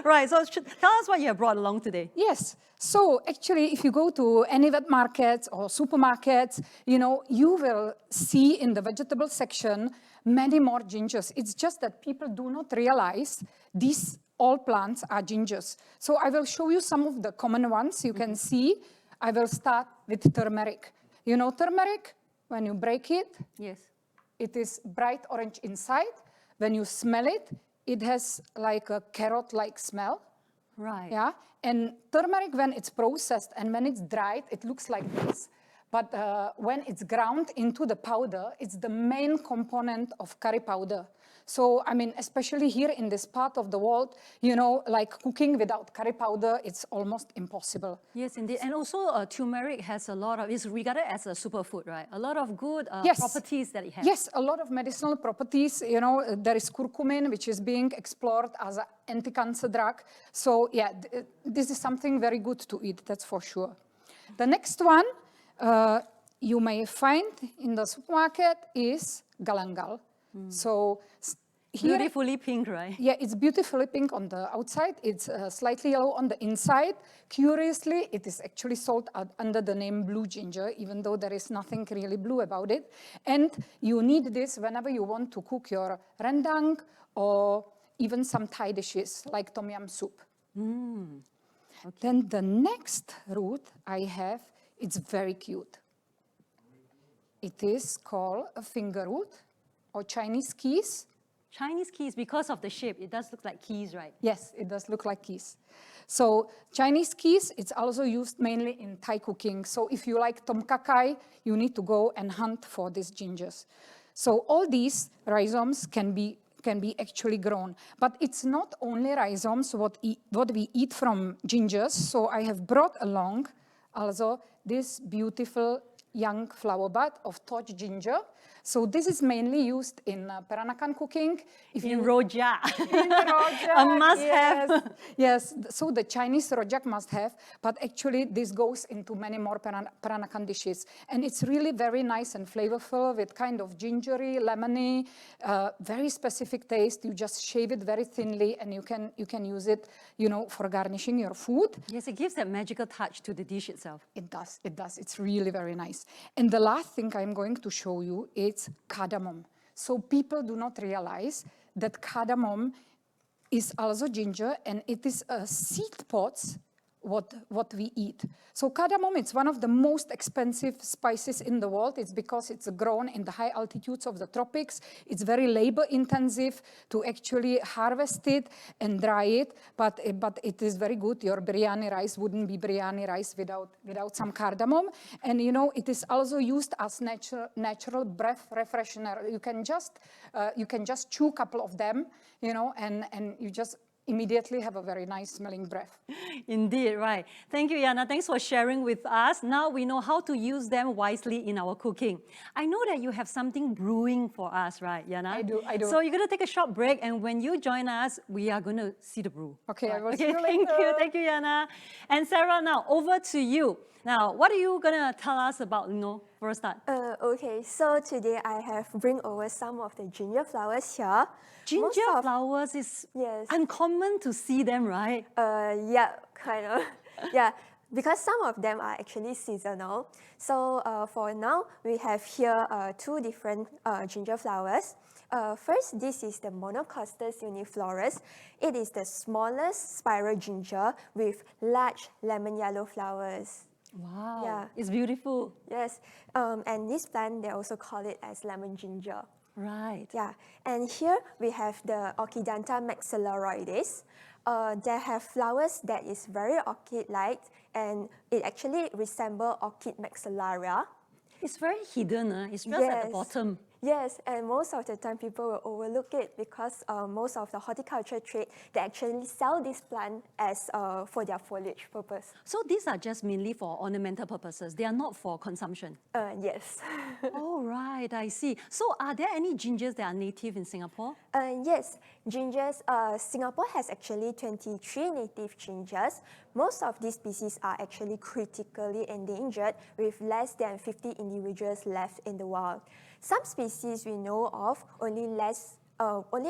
Right, so tell us what you have brought along today. Yes, so actually if you go to any wet markets or supermarkets, you will see in the vegetable section many more gingers. It's just that people do not realize these all plants are gingers. So I will show you some of the common ones you can see. I will start with turmeric. Turmeric, when you break it, yes, it is bright orange inside. When you smell it, it has like a carrot-like smell. Right. Yeah, and turmeric, when it's processed and when it's dried, it looks like this. But when it's ground into the powder, it's the main component of curry powder. So, especially here in this part of the world, like cooking without curry powder, it's almost impossible. Yes, indeed. And also turmeric has is regarded as a superfood, right? A lot of good properties that it has. Yes, a lot of medicinal properties. There is curcumin, which is being explored as an anti-cancer drug. So, yeah, this is something very good to eat, that's for sure. The next one you may find in the supermarket is galangal. So here, Beautifully pink, right? yeah, it's beautifully pink on the outside. It's slightly yellow on the inside. Curiously, it is actually sold under the name blue ginger, even though there is nothing really blue about it. And you need this whenever you want to cook your rendang or even some Thai dishes like tom yum soup. Okay. Then the next root I have, it's very cute. It is called a finger root or Chinese keys. Chinese keys, because of the shape, it does look like keys, right? Yes, it does look like keys. So Chinese keys, it's also used mainly in Thai cooking. So if you like tom kha kai, you need to go and hunt for these gingers. So all these rhizomes can be actually grown. But it's not only rhizomes what we eat from gingers. So I have brought along also this beautiful young flower bud of torch ginger. So this is mainly used in Peranakan cooking. In rojak. In rojak, A must-have. Yes, so the Chinese rojak must have, but actually this goes into many more Peranakan dishes. And it's really very nice and flavorful with kind of gingery, lemony, very specific taste. You just shave it very thinly and you can use it, you know, for garnishing your food. Yes, it gives that magical touch to the dish itself. It does. It's really very nice. And the last thing I'm going to show you is cardamom. So people do not realize that cardamom is also ginger, and it is a seed pods what we eat. So cardamom, it's one of the most expensive spices in the world. It's because it's grown in the high altitudes of the tropics. It's very labor intensive to actually harvest it and dry it, but it is very good. Your biryani rice wouldn't be biryani rice without some cardamom. And you know, it is also used as natural breath refreshener. You can just chew a couple of them, you know, and you just immediately have a very nice smelling breath. Indeed, right. Thank you, Jana. Thanks for sharing with us. Now we know how to use them wisely in our cooking. I know that you have something brewing for us, right, Jana? I do. So you're going to take a short break, and when you join us, we are going to see the brew. Okay, I will Okay, see you thank later. you. Thank you, Jana. And Sarah, now over to you. Now, what are you going to tell us about, for a start? Okay, so today I have bring over some of the ginger flowers here. Ginger flowers is Yes. uncommon to see them, right? Yeah, kind of. Yeah, because some of them are actually seasonal. So for now, we have here two different ginger flowers. First, this is the Monocostus uniflorus. It is the smallest spiral ginger with large lemon yellow flowers. Wow, Yeah. it's beautiful. Yes, and this plant, they also call it as lemon ginger. Right. Yeah, and here we have the Okidanta Maxillaroides. They have flowers that is very orchid-like, and it actually resembles Orchid maxillaria. It's very hidden, it's just at the Yes. bottom. Yes, and most of the time people will overlook it because most of the horticulture trade, they actually sell this plant as for their foliage purpose. So these are just mainly for ornamental purposes. They are not for consumption. Yes. Oh, right, I see. So are there any gingers that are native in Singapore? Yes, gingers, Singapore has actually 23 native gingers. Most of these species are actually critically endangered with less than 50 individuals left in the wild. Some species we know of only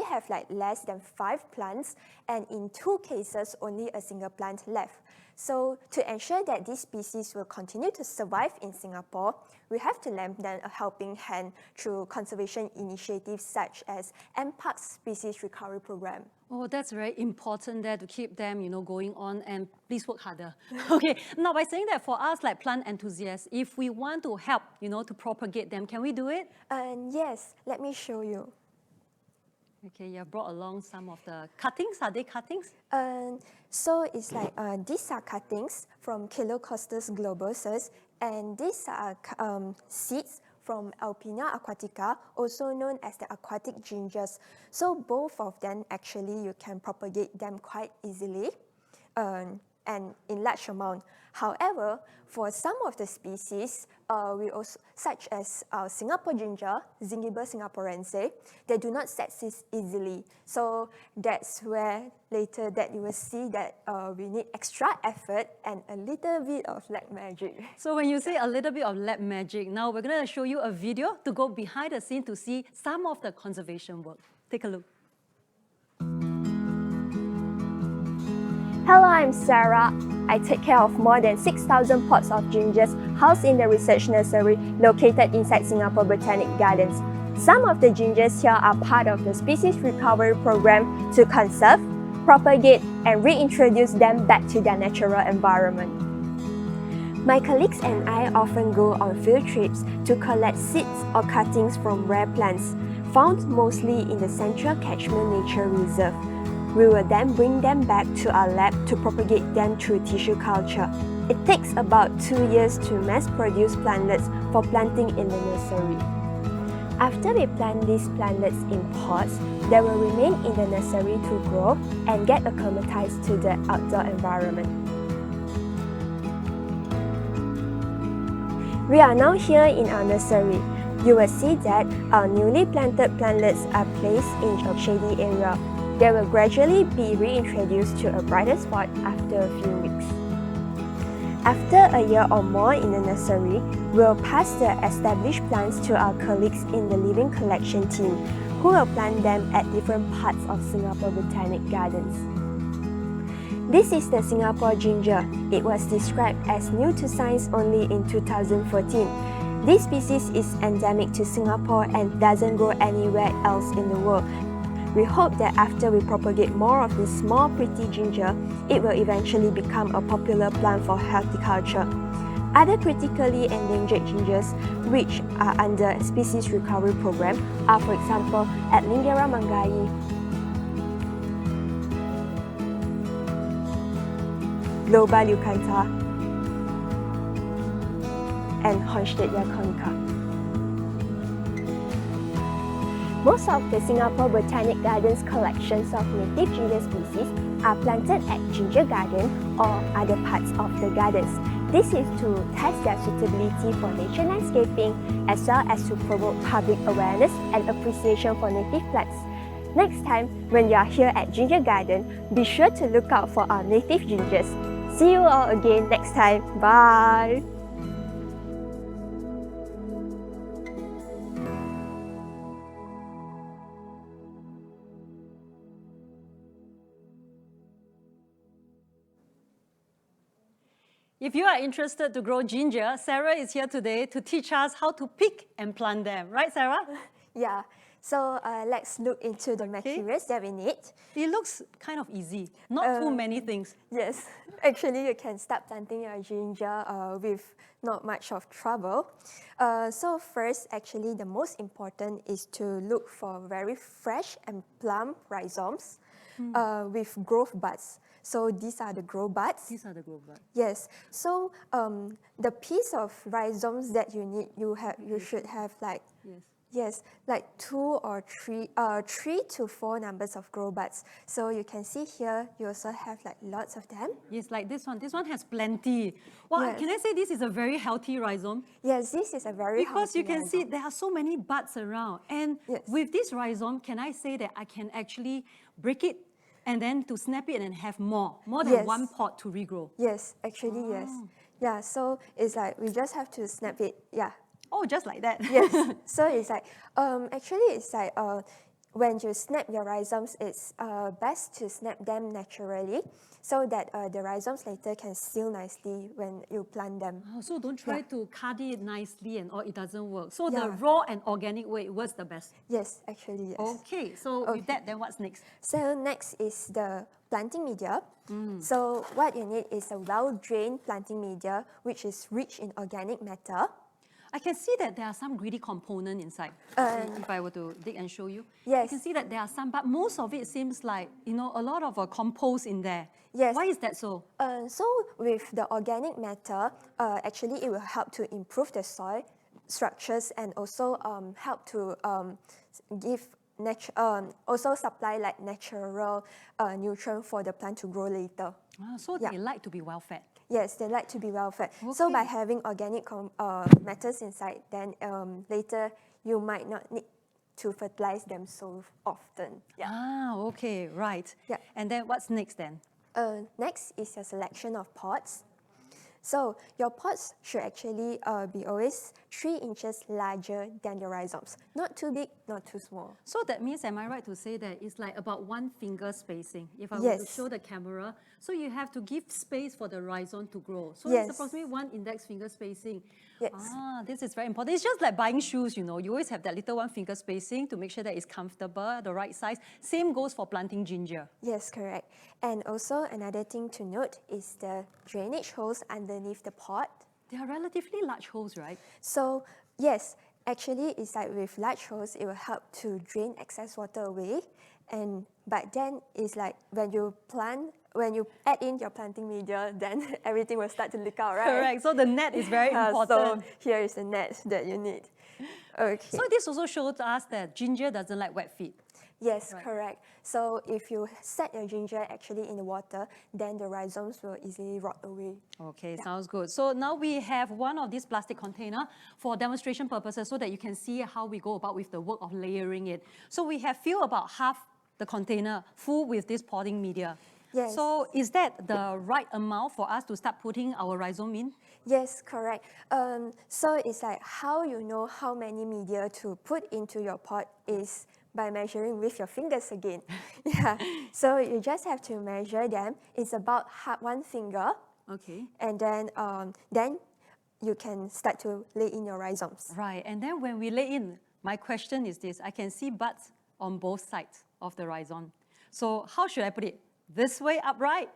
have like less than 5 plants, and in 2 cases only a single plant left. So to ensure that these species will continue to survive in Singapore, we have to lend them a helping hand through conservation initiatives such as MParks Species Recovery Program. Oh, that's very important there to keep them, going on, and please work harder. Okay, now by saying that for us like plant enthusiasts, if we want to help, to propagate them, can we do it? Yes, let me show you. Okay, you have brought along some of the cuttings. Are they cuttings? So it's like these are cuttings from Chilocostus globosus, and these are seeds from Alpina aquatica, also known as the aquatic gingers. So both of them, actually, you can propagate them quite easily and in large amount. However, for some of the species, we also, such as Singapore ginger, Zingiber singapurense, they do not succeed easily. So that's where later that you will see that we need extra effort and a little bit of lab magic. So when you say a little bit of lab magic, now we're going to show you a video to go behind the scene to see some of the conservation work. Take a look. Hello, I'm Sarah. I take care of more than 6,000 pots of gingers housed in the research nursery located inside Singapore Botanic Gardens. Some of the gingers here are part of the species recovery program to conserve, propagate, and reintroduce them back to their natural environment. My colleagues and I often go on field trips to collect seeds or cuttings from rare plants, found mostly in the Central Catchment Nature Reserve. We will then bring them back to our lab to propagate them through tissue culture. It takes about 2 years to mass-produce plantlets for planting in the nursery. After we plant these plantlets in pots, they will remain in the nursery to grow and get acclimatized to the outdoor environment. We are now here in our nursery. You will see that our newly planted plantlets are placed in a shady area. They will gradually be reintroduced to a brighter spot after a few weeks. After a year or more in the nursery, we'll pass the established plants to our colleagues in the living collection team, who will plant them at different parts of Singapore Botanic Gardens. This is the Singapore ginger. It was described as new to science only in 2014. This species is endemic to Singapore and doesn't grow anywhere else in the world. We hope that after we propagate more of this small pretty ginger, it will eventually become a popular plant for horticulture. Other critically endangered gingers which are under species recovery program are, for example, Lingera mangai, Loba leucantha, and Hornstedia conica. Most of the Singapore Botanic Gardens collections of native ginger species are planted at ginger garden or other parts of the gardens. This is to test their suitability for nature landscaping as well as to promote public awareness and appreciation for native plants. Next time, when you are here at Ginger Garden, be sure to look out for our native gingers. See you all again next time. Bye! If you are interested to grow ginger, Sarah is here today to teach us how to pick and plant them. Right, Sarah? Yeah, so let's look into the materials that we need. It looks kind of easy, not too many things. Yes, actually you can start planting your ginger with not much of trouble. So first, actually the most important is to look for very fresh and plump rhizomes with growth buds. So these are the growth buds. These are the growth buds. Yes. So the piece of rhizomes that you need, you should have like like 2 or 3 to 4 numbers of growth buds. So you can see here, you also have like lots of them. Yes, like this one. This one has plenty. Well, Yes. can I say this is a very healthy rhizome? Yes, this is a very Because healthy you can see rhizome. there are so many buds around. And Yes. with this rhizome, can I say that I can actually break it and then to snap it and have more than Yes. one pot to regrow? Yes, actually, yes. Yeah, so it's like we just have to snap it. Yeah. Oh, just like that. Yes. So it's like, actually it's like, when you snap your rhizomes, it's best to snap them naturally so that the rhizomes later can seal nicely when you plant them. Oh, so don't try to cut it nicely and it doesn't work. So Yeah. the raw and organic way works the best. Yes, actually, yes. Okay, so with that, then what's next? So next is the planting media. So what you need is a well-drained planting media which is rich in organic matter. I can see that there are some greedy component inside. If I were to dig and show you. Yes. You can see that there are some, but most of it seems like, a lot of compost in there. Yes. Why is that so? So with the organic matter, actually it will help to improve the soil structures and also help to give also supply like natural nutrient for the plant to grow later. So they like to be well fed. Yes, they like to be well fed. So by Okay. having organic matters inside, then later you might not need to fertilize them so often. Yeah. Okay, right. Yeah. And then what's next then? Next is your selection of pots. So your pots should actually be always 3 inches larger than the rhizomes. Not too big, not too small. So that means, am I right to say that it's like about 1 finger spacing? If I were to Yes. show the camera, so you have to give space for the rhizome to grow. So Yes. it's approximately 1 index finger spacing. Yes. Ah, this is very important. It's just like buying shoes, you know. You always have that little 1 finger spacing to make sure that it's comfortable, the right size. Same goes for planting ginger. Yes, correct. And also another thing to note is the drainage holes underneath the pot. They are relatively large holes, right? So yes, actually it's like with large holes, it will help to drain excess water away. But then it's like when you add in your planting media, then everything will start to leak out, right? Correct. So the net is very important. So here is the net that you need. Okay. So this also shows us that ginger doesn't like wet feet. Yes, Right. correct. So if you set your ginger actually in the water, then the rhizomes will easily rot away. Okay, sounds good. So now we have one of these plastic container for demonstration purposes so that you can see how we go about with the work of layering it. So we have filled about half the container full with this potting media. Yes. So is that the right amount for us to start putting our rhizome in? Yes, correct. So it's like how you know how many media to put into your pot is by measuring with your fingers again. Yeah. So you just have to measure them. It's about 1 finger, Okay. and then you can start to lay in your rhizomes. Right, and then when we lay in, my question is this: I can see buds on both sides of the rhizome. So how should I put it? This way upright?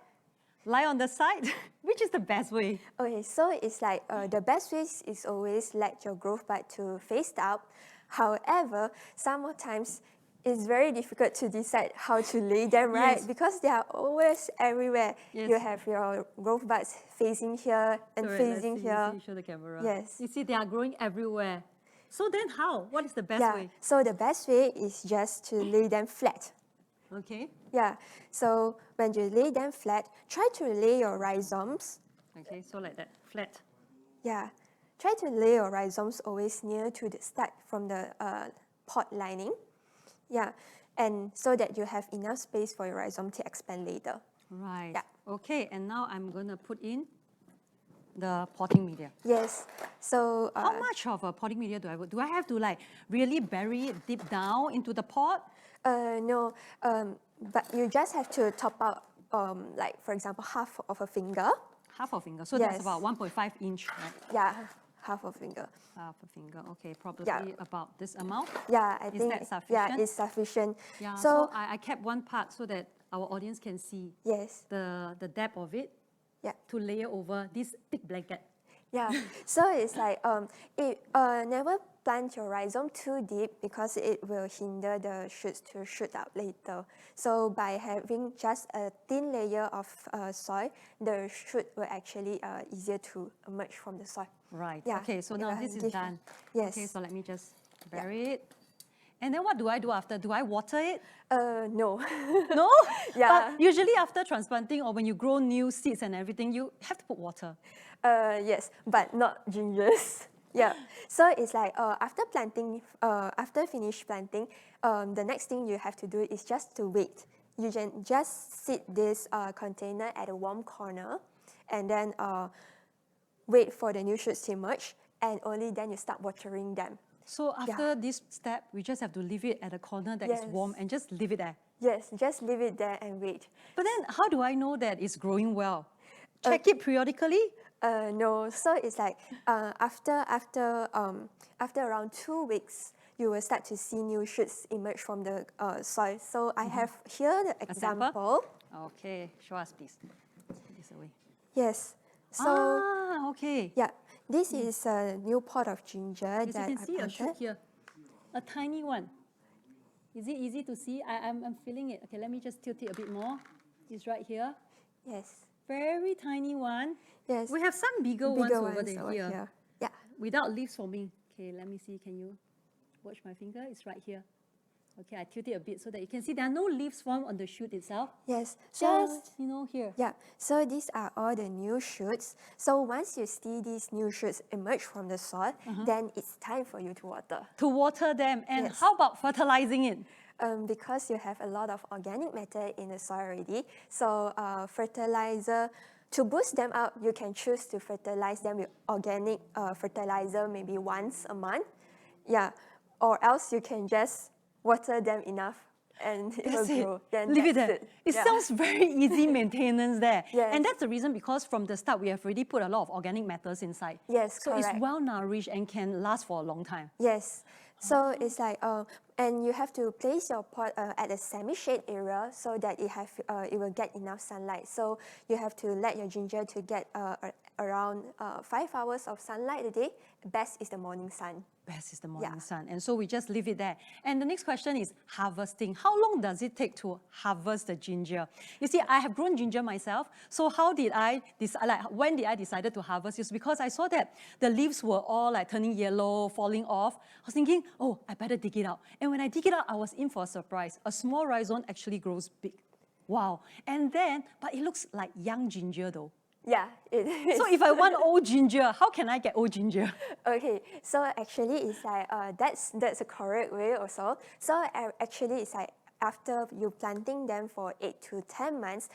Lie on the side? Which is the best way? Okay, so it's like the best way is always let your growth bud to face up. However, sometimes it's very difficult to decide how to lay them, right? Yes. Because they are always everywhere. Yes. You have your growth buds facing here and Correct, facing let's here. see, show the camera. Yes. You see, they are growing everywhere. So then how? What is the best Yeah, way? so the best way is just to lay them flat. Okay. Yeah, so when you lay them flat, try to lay your rhizomes. Okay, so like that, flat. Yeah, try to lay your rhizomes always near to the start from the pot lining. Yeah, and so that you have enough space for your rhizome to expand later. Right. Yeah. Okay, and now I'm going to put in the potting media. Yes, so How much of a potting media do I put? Do I have to like really bury it deep down into the pot? no, but you just have to top out, like for example, half of a finger. Half a finger. So that's Yes. about 1.5 inch, right? Yeah, half a finger. Half a finger. Okay, probably Yeah. about this amount. Yeah, I Is think that sufficient? yeah, it's sufficient. Yeah. So So I kept one part so that our audience can see yes, the depth of it yeah. to layer over this thick blanket. Yeah, so it's like never plant your rhizome too deep because it will hinder the shoots to shoot up later. So by having just a thin layer of soil, the shoot will actually easier to emerge from the soil. Right. Yeah, Okay, so it now will this is give- done. Yes. Okay, so let me just bury it. And then what do I do after? Do I water it? No. No? Yeah. But usually after transplanting or when you grow new seeds and everything, you have to put water. Yes, but not gingers. Yeah. So it's like after planting, after finish planting, the next thing you have to do is just to wait. You can just sit this container at a warm corner, and then wait for the new shoots to emerge, and only then you start watering them. So after this step, we just have to leave it at a corner that is Yes. warm and just leave it there. Yes, just leave it there and wait. But then how do I know that it's growing well? Check it periodically? No, so it's like after around 2 weeks, you will start to see new shoots emerge from the soil. So I have here the A sample? example. Okay, show us please. Take this away. Yes. So Okay. yeah, this is a new pot of ginger As you that can I see a shoot planted. here, a tiny one. Is it easy to see? I'm feeling it. Okay, let me just tilt it a bit more. It's right here. Yes. Very tiny one. Yes. We have some bigger ones over there here, Yeah. without leaves forming. Okay, let me see. Can you watch my finger? It's right here. Okay, I tilt it a bit so that you can see there are no leaves formed on the shoot itself. Yes. So Just, here. yeah, so these are all the new shoots. So once you see these new shoots emerge from the soil, then it's time for you to water. To water them. And Yes. how about fertilizing it? Because you have a lot of organic matter in the soil already, so fertilizer To boost them up, you can choose to fertilize them with organic fertilizer maybe once a month. Yeah, or else you can just water them enough and it will That's it. grow. Then Leave it that's there. it. It Yeah. sounds very easy maintenance there. Yes. And that's the reason because from the start we have already put a lot of organic matters inside. Yes, So it's correct. well nourished and can last for a long time. Yes. So it's like, and you have to place your pot at a semi-shade area so that it will get enough sunlight. So you have to let your ginger to get around 5 hours of sunlight a day. Best is the morning sun. Best is the morning sun. And so we just leave it there. And the next question is harvesting. How long does it take to harvest the ginger? You see, I have grown ginger myself. So how did I decide, like when did I decide to harvest? It's because I saw that the leaves were all like turning yellow, falling off. I was thinking, oh, I better dig it out. And when I dig it out, I was in for a surprise. A small rhizome actually grows big. Wow. And then, but it looks like young ginger though. Yeah, it is. So if I want old ginger, how can I get old ginger? Okay, so actually it's like, that's a correct way also. So actually it's like after you planting them for 8 to 10 months,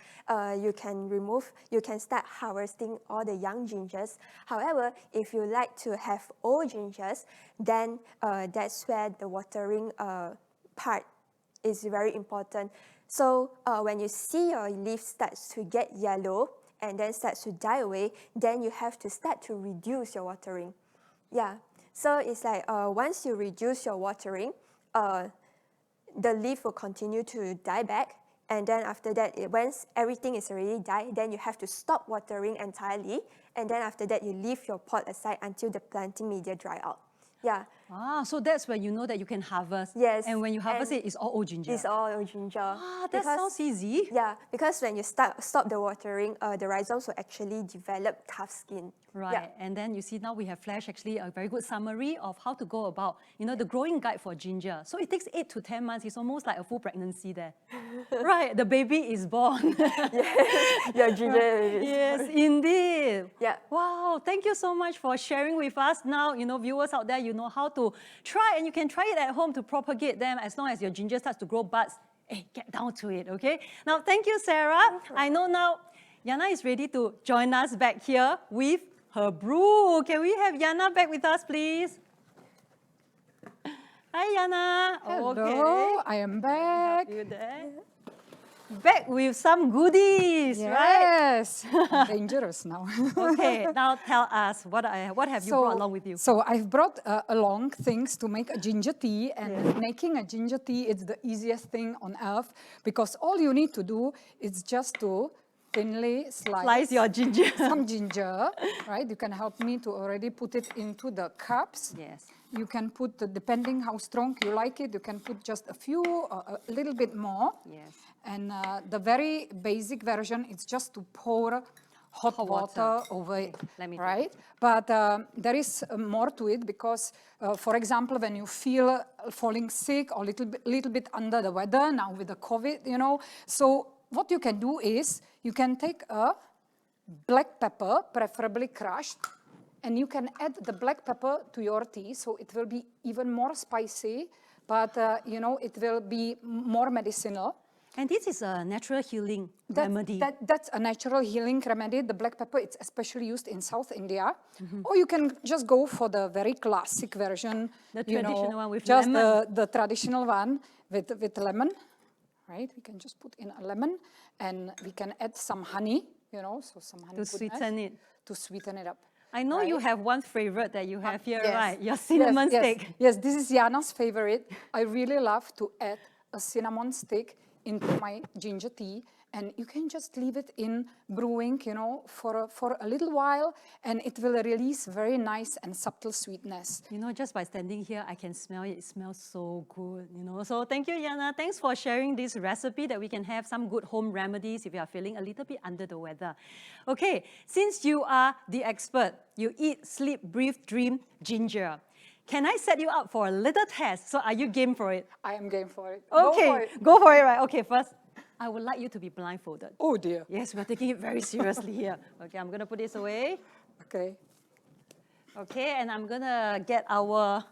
you can start harvesting all the young gingers. However, if you like to have old gingers, then that's where the watering part is very important. So when you see your leaf starts to get yellow, and then starts to die away, then you have to start to reduce your watering. Yeah, so it's like once you reduce your watering, the leaf will continue to die back. And then after that, once everything is already died, then you have to stop watering entirely. And then after that, you leave your pot aside until the planting media dry out. Yeah. Ah, so that's where you know that you can harvest. Yes. And when you harvest and it, it's all old ginger. It's all old ginger. Ah, that sounds easy. Yeah, because when you stop the watering, the rhizomes will actually develop tough skin. Right, Yeah. and then you see now we have flashed actually a very good summary of how to go about, the growing guide for ginger. So it takes 8 to 10 months. It's almost like a full pregnancy there. Right, the baby is born. Your ginger is. Yes, indeed. Yeah. Wow, thank you so much for sharing with us. Now, viewers out there, you know how to try, and you can try it at home to propagate them as long as your ginger starts to grow buds. Hey, get down to it, okay? Now, thank you, Sarah. I know now Jana is ready to join us back here with her brew. Can we have Jana back with us, please? Hi, Jana. Hello, Okay. I am back. You there? Back with some goodies, right? Yes, dangerous now. Okay, now tell us, what have you brought along with you? So I've brought along things to make a ginger tea, and making a ginger tea is the easiest thing on earth because all you need to do is just to thinly Slice your ginger. some ginger, right? You can help me to already put it into the cups. Yes. You can put, depending how strong you like it, you can put just a few, a little bit more. Yes. And the very basic version is just to pour hot water over it, let me do right? But there is more to it because, for example, when you feel falling sick or little bit under the weather, now with the COVID, so what you can do is you can take a black pepper, preferably crushed, and you can add the black pepper to your tea, so it will be even more spicy, but it will be more medicinal. And this is a natural healing remedy. That's a natural healing remedy. The black pepper, it's especially used in South India. Or you can just go for the very classic version. The traditional one with just lemon. the traditional one with lemon, right? We can just put in a lemon, and we can add some honey, so some honey. To sweeten it. To sweeten it up. I know you have one favorite that you have here, Yes. right? Your cinnamon stick. Yes, this is Jana's favorite. I really love to add a cinnamon stick into my ginger tea, and you can just leave it in brewing, for a little while, and it will release very nice and subtle sweetness. Just by standing here, I can smell it. It smells so good, So thank you, Jana. Thanks for sharing this recipe that we can have some good home remedies if you are feeling a little bit under the weather. Okay, since you are the expert, you eat, sleep, breathe, dream ginger. Can I set you up for a little test? So are you game for it? I am game for it. Okay, go for it, right? Okay, first, I would like you to be blindfolded. Oh dear. Yes, we're taking it very seriously here. Okay, I'm gonna put this away. Okay. Okay, and I'm gonna get our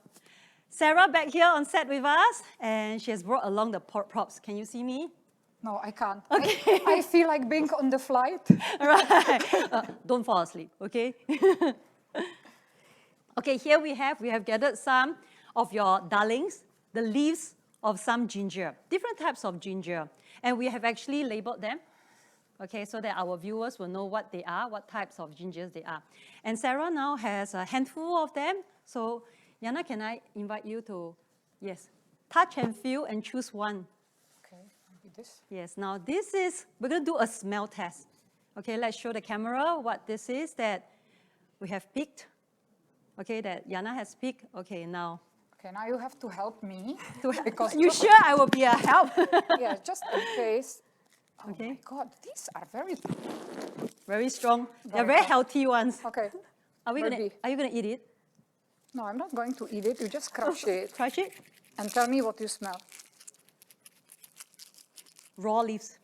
Sarah back here on set with us, and she has brought along the props. Can you see me? No, I can't. Okay. I feel like being on the flight. Right. Don't fall asleep, okay? Okay, here we have gathered some of your darlings, the leaves of some ginger, different types of ginger. And we have actually labeled them, okay, so that our viewers will know what they are, what types of gingers they are. And Sarah now has a handful of them. So, Jana, can I invite you to, yes, touch and feel and choose one. Okay, maybe this. Yes, now this is, we're going to do a smell test. Okay, let's show the camera what this is that we have picked. Okay, that Jana has picked. Okay, now. Okay, now you have to help me. Because you sure I will be a help? Yeah, just in case. Oh Okay. my God, these are Very strong. They're Very very healthy ones. Okay. Are you going to eat it? No, I'm not going to eat it. You just crush it Crush it? and tell me what you smell. Raw leaves.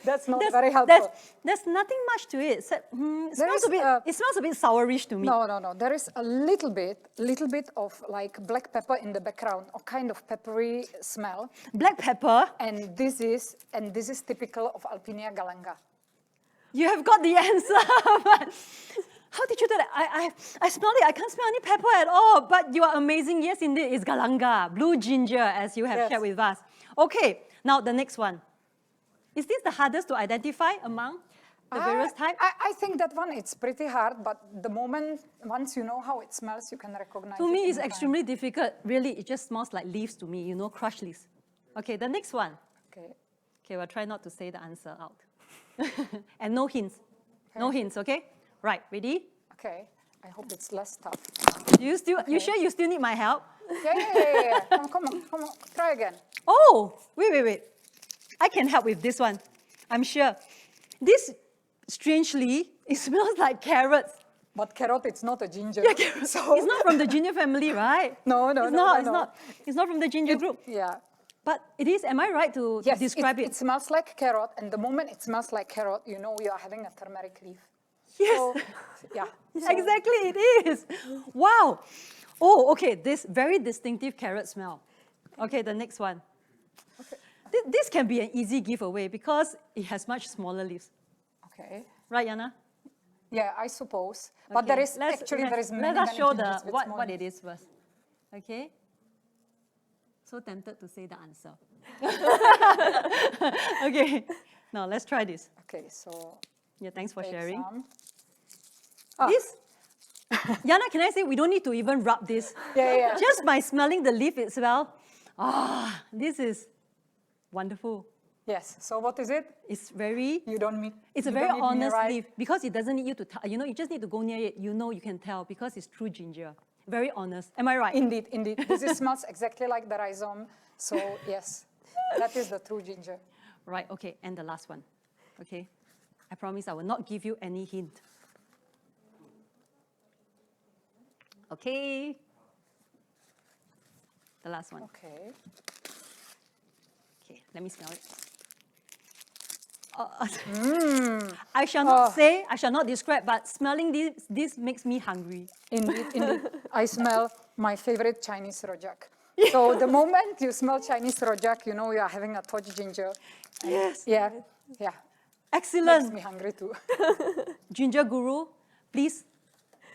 That's not very helpful. There's nothing much to it. It smells a bit sourish to me. No. There is a little bit of like black pepper in the background, a kind of peppery smell. Black pepper? And this is typical of Alpinia galanga. You have got the answer. But how did you do that? I smell it. I can't smell any pepper at all. But you are amazing. Yes, indeed, it's galanga, blue ginger, as you have shared with us. Okay, now the next one. Is this the hardest to identify among the various types? I think that one, it's pretty hard, but once you know how it smells, you can recognize it. To me, it's extremely difficult. Really, it just smells like leaves to me, crushed leaves. Okay, the next one. Okay, we'll try not to say the answer out. And no hints. Okay. No hints, okay? Right, ready? Okay, I hope it's less tough. You sure you still need my help? Yeah. Come on, try again. Oh, wait. I can help with this one, I'm sure. This, strangely, it smells like carrots. But carrot, it's not a ginger. Yeah, carrot. So it's not from the ginger family, right? No. It's not from the ginger group. Yeah. But it is, am I right to describe it? It smells like carrot, and the moment it smells like carrot, you know you are having a turmeric leaf. Yes. So, yeah. Exactly, it is. Wow. Oh, okay, this very distinctive carrot smell. Okay, the next one. Okay. This can be an easy giveaway because it has much smaller leaves. Okay. Right, Jana? Yeah, I suppose. But there is let us show what it is first. Okay. So tempted to say the answer. Okay. Now let's try this. Okay, so. Yeah, thanks for sharing. Some. This. Jana, can I say we don't need to even rub this? Yeah. Just by smelling the leaf itself. This is wonderful. Yes. So what is it? It's very. It's a very honest leaf because it doesn't need you to. You just need to go near it. You can tell because it's true ginger. Very honest. Am I right? Indeed. This smells exactly like the rhizome. So yes, that is the true ginger. Right. Okay. And the last one. Okay. I promise I will not give you any hint. Okay. The last one. Okay. Okay, let me smell it. I shall not say, I shall not describe, but smelling this makes me hungry. Indeed. I smell my favorite Chinese rojak. So the moment you smell Chinese rojak, you know you are having a torch ginger. Yes. Yeah. Excellent. Makes me hungry too. Ginger Guru, please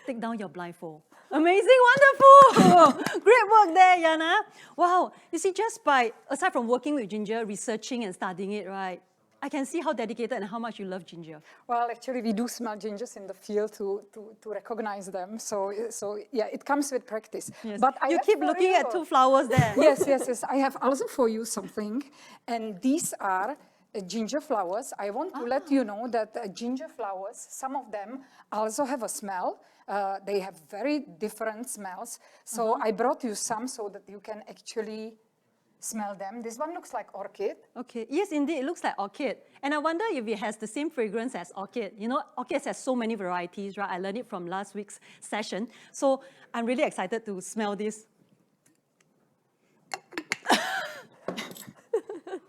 take down your blindfold. Amazing, wonderful. Great work there, Jana. Wow, you see, just by, aside from working with ginger, researching and studying it, right, I can see how dedicated and how much you love ginger. Well, actually, we do smell gingers in the field to recognize them. So yeah, it comes with practice. Yes. But you keep looking at two flowers there. Yes. I have also for you something. And these are ginger flowers. I want to let you know that ginger flowers, some of them also have a smell. They have very different smells. So I brought you some so that you can actually smell them. This one looks like orchid. Okay, yes, indeed, it looks like orchid. And I wonder if it has the same fragrance as orchid. You know, orchids has so many varieties, right? I learned it from last week's session. So I'm really excited to smell this.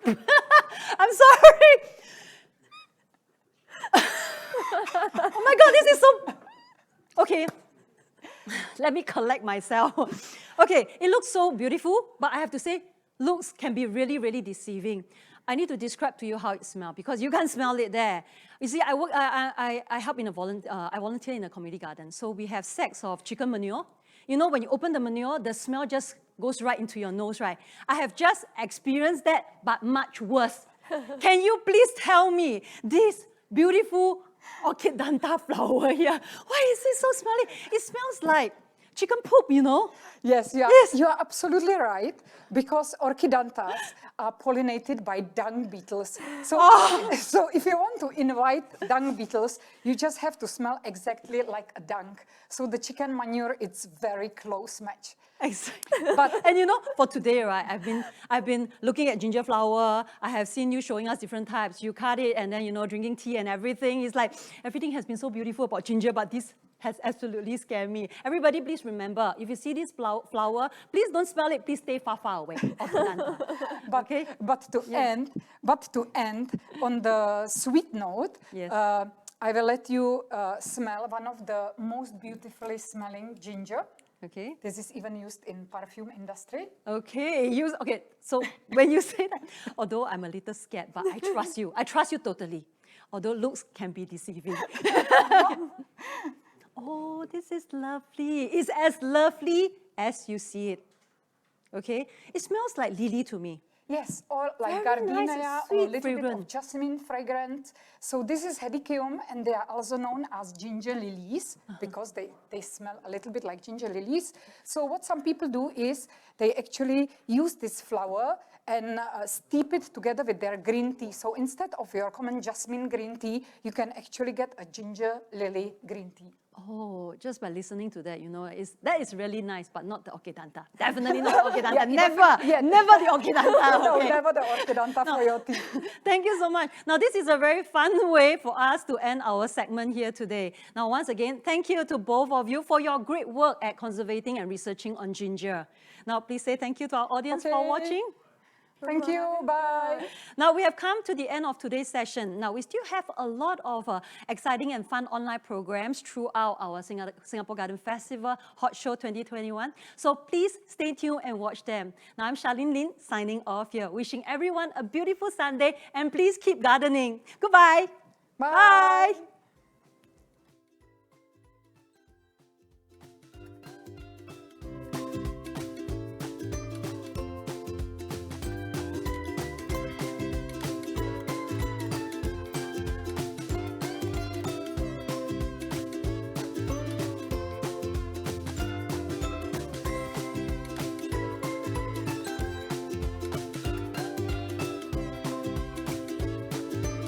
I'm sorry. Oh my God, this is so... Okay, let me collect myself. Okay, it looks so beautiful, but I have to say, looks can be really, really deceiving. I need to describe to you how it smells because you can't smell it there. You see, I help in I volunteer in a community garden. So we have sacks of chicken manure. You know, when you open the manure, the smell just goes right into your nose, right? I have just experienced that, but much worse. Can you please tell me this beautiful Okidanta flower here, why is it so smelly? It smells like chicken poop, you know? Yes, you are absolutely right, because orchidanthas are pollinated by dung beetles. So, so if you want to invite dung beetles, you just have to smell exactly like a dung. So the chicken manure, it's very close match. Exactly. And you know, for today, right, I've been looking at ginger flower. I have seen you showing us different types. You cut it and then, you know, drinking tea and everything. It's like everything has been so beautiful about ginger, but this has absolutely scared me. Everybody, please remember, if you see this flower, please don't smell it. Please stay far, far away. But to end on the sweet note, yes. I will let you smell one of the most beautifully smelling ginger. Okay. This is even used in perfume industry. Okay. Okay. So when you say that, although I'm a little scared, but I trust you. I trust you totally. Although looks can be deceiving. Oh, this is lovely. It's as lovely as you see it. Okay. It smells like lily to me. Yes, or like very gardenia, nice, or a sweet little bit fragrance. of jasmine fragrance. So this is hedychium, and they are also known as ginger lilies because they smell a little bit like ginger lilies. So what some people do is they actually use this flower and steep it together with their green tea. So instead of your common jasmine green tea, you can actually get a ginger lily green tea. Oh, just by listening to that, you know, that is really nice, but not the Okidanta. Definitely not the Okidanta. Never the Okidanta. No, Okay. never the orchidanta for your tea. Thank you so much. Now, this is a very fun way for us to end our segment here today. Now, once again, thank you to both of you for your great work at conserving and researching on ginger. Now, please say thank you to our audience for watching. Thank you. Bye. Now, we have come to the end of today's session. Now, we still have a lot of exciting and fun online programs throughout our Singapore Garden Festival Hot Show 2021. So please stay tuned and watch them. Now, I'm Charlene Lin signing off here, wishing everyone a beautiful Sunday, and please keep gardening. Goodbye. Bye. Bye.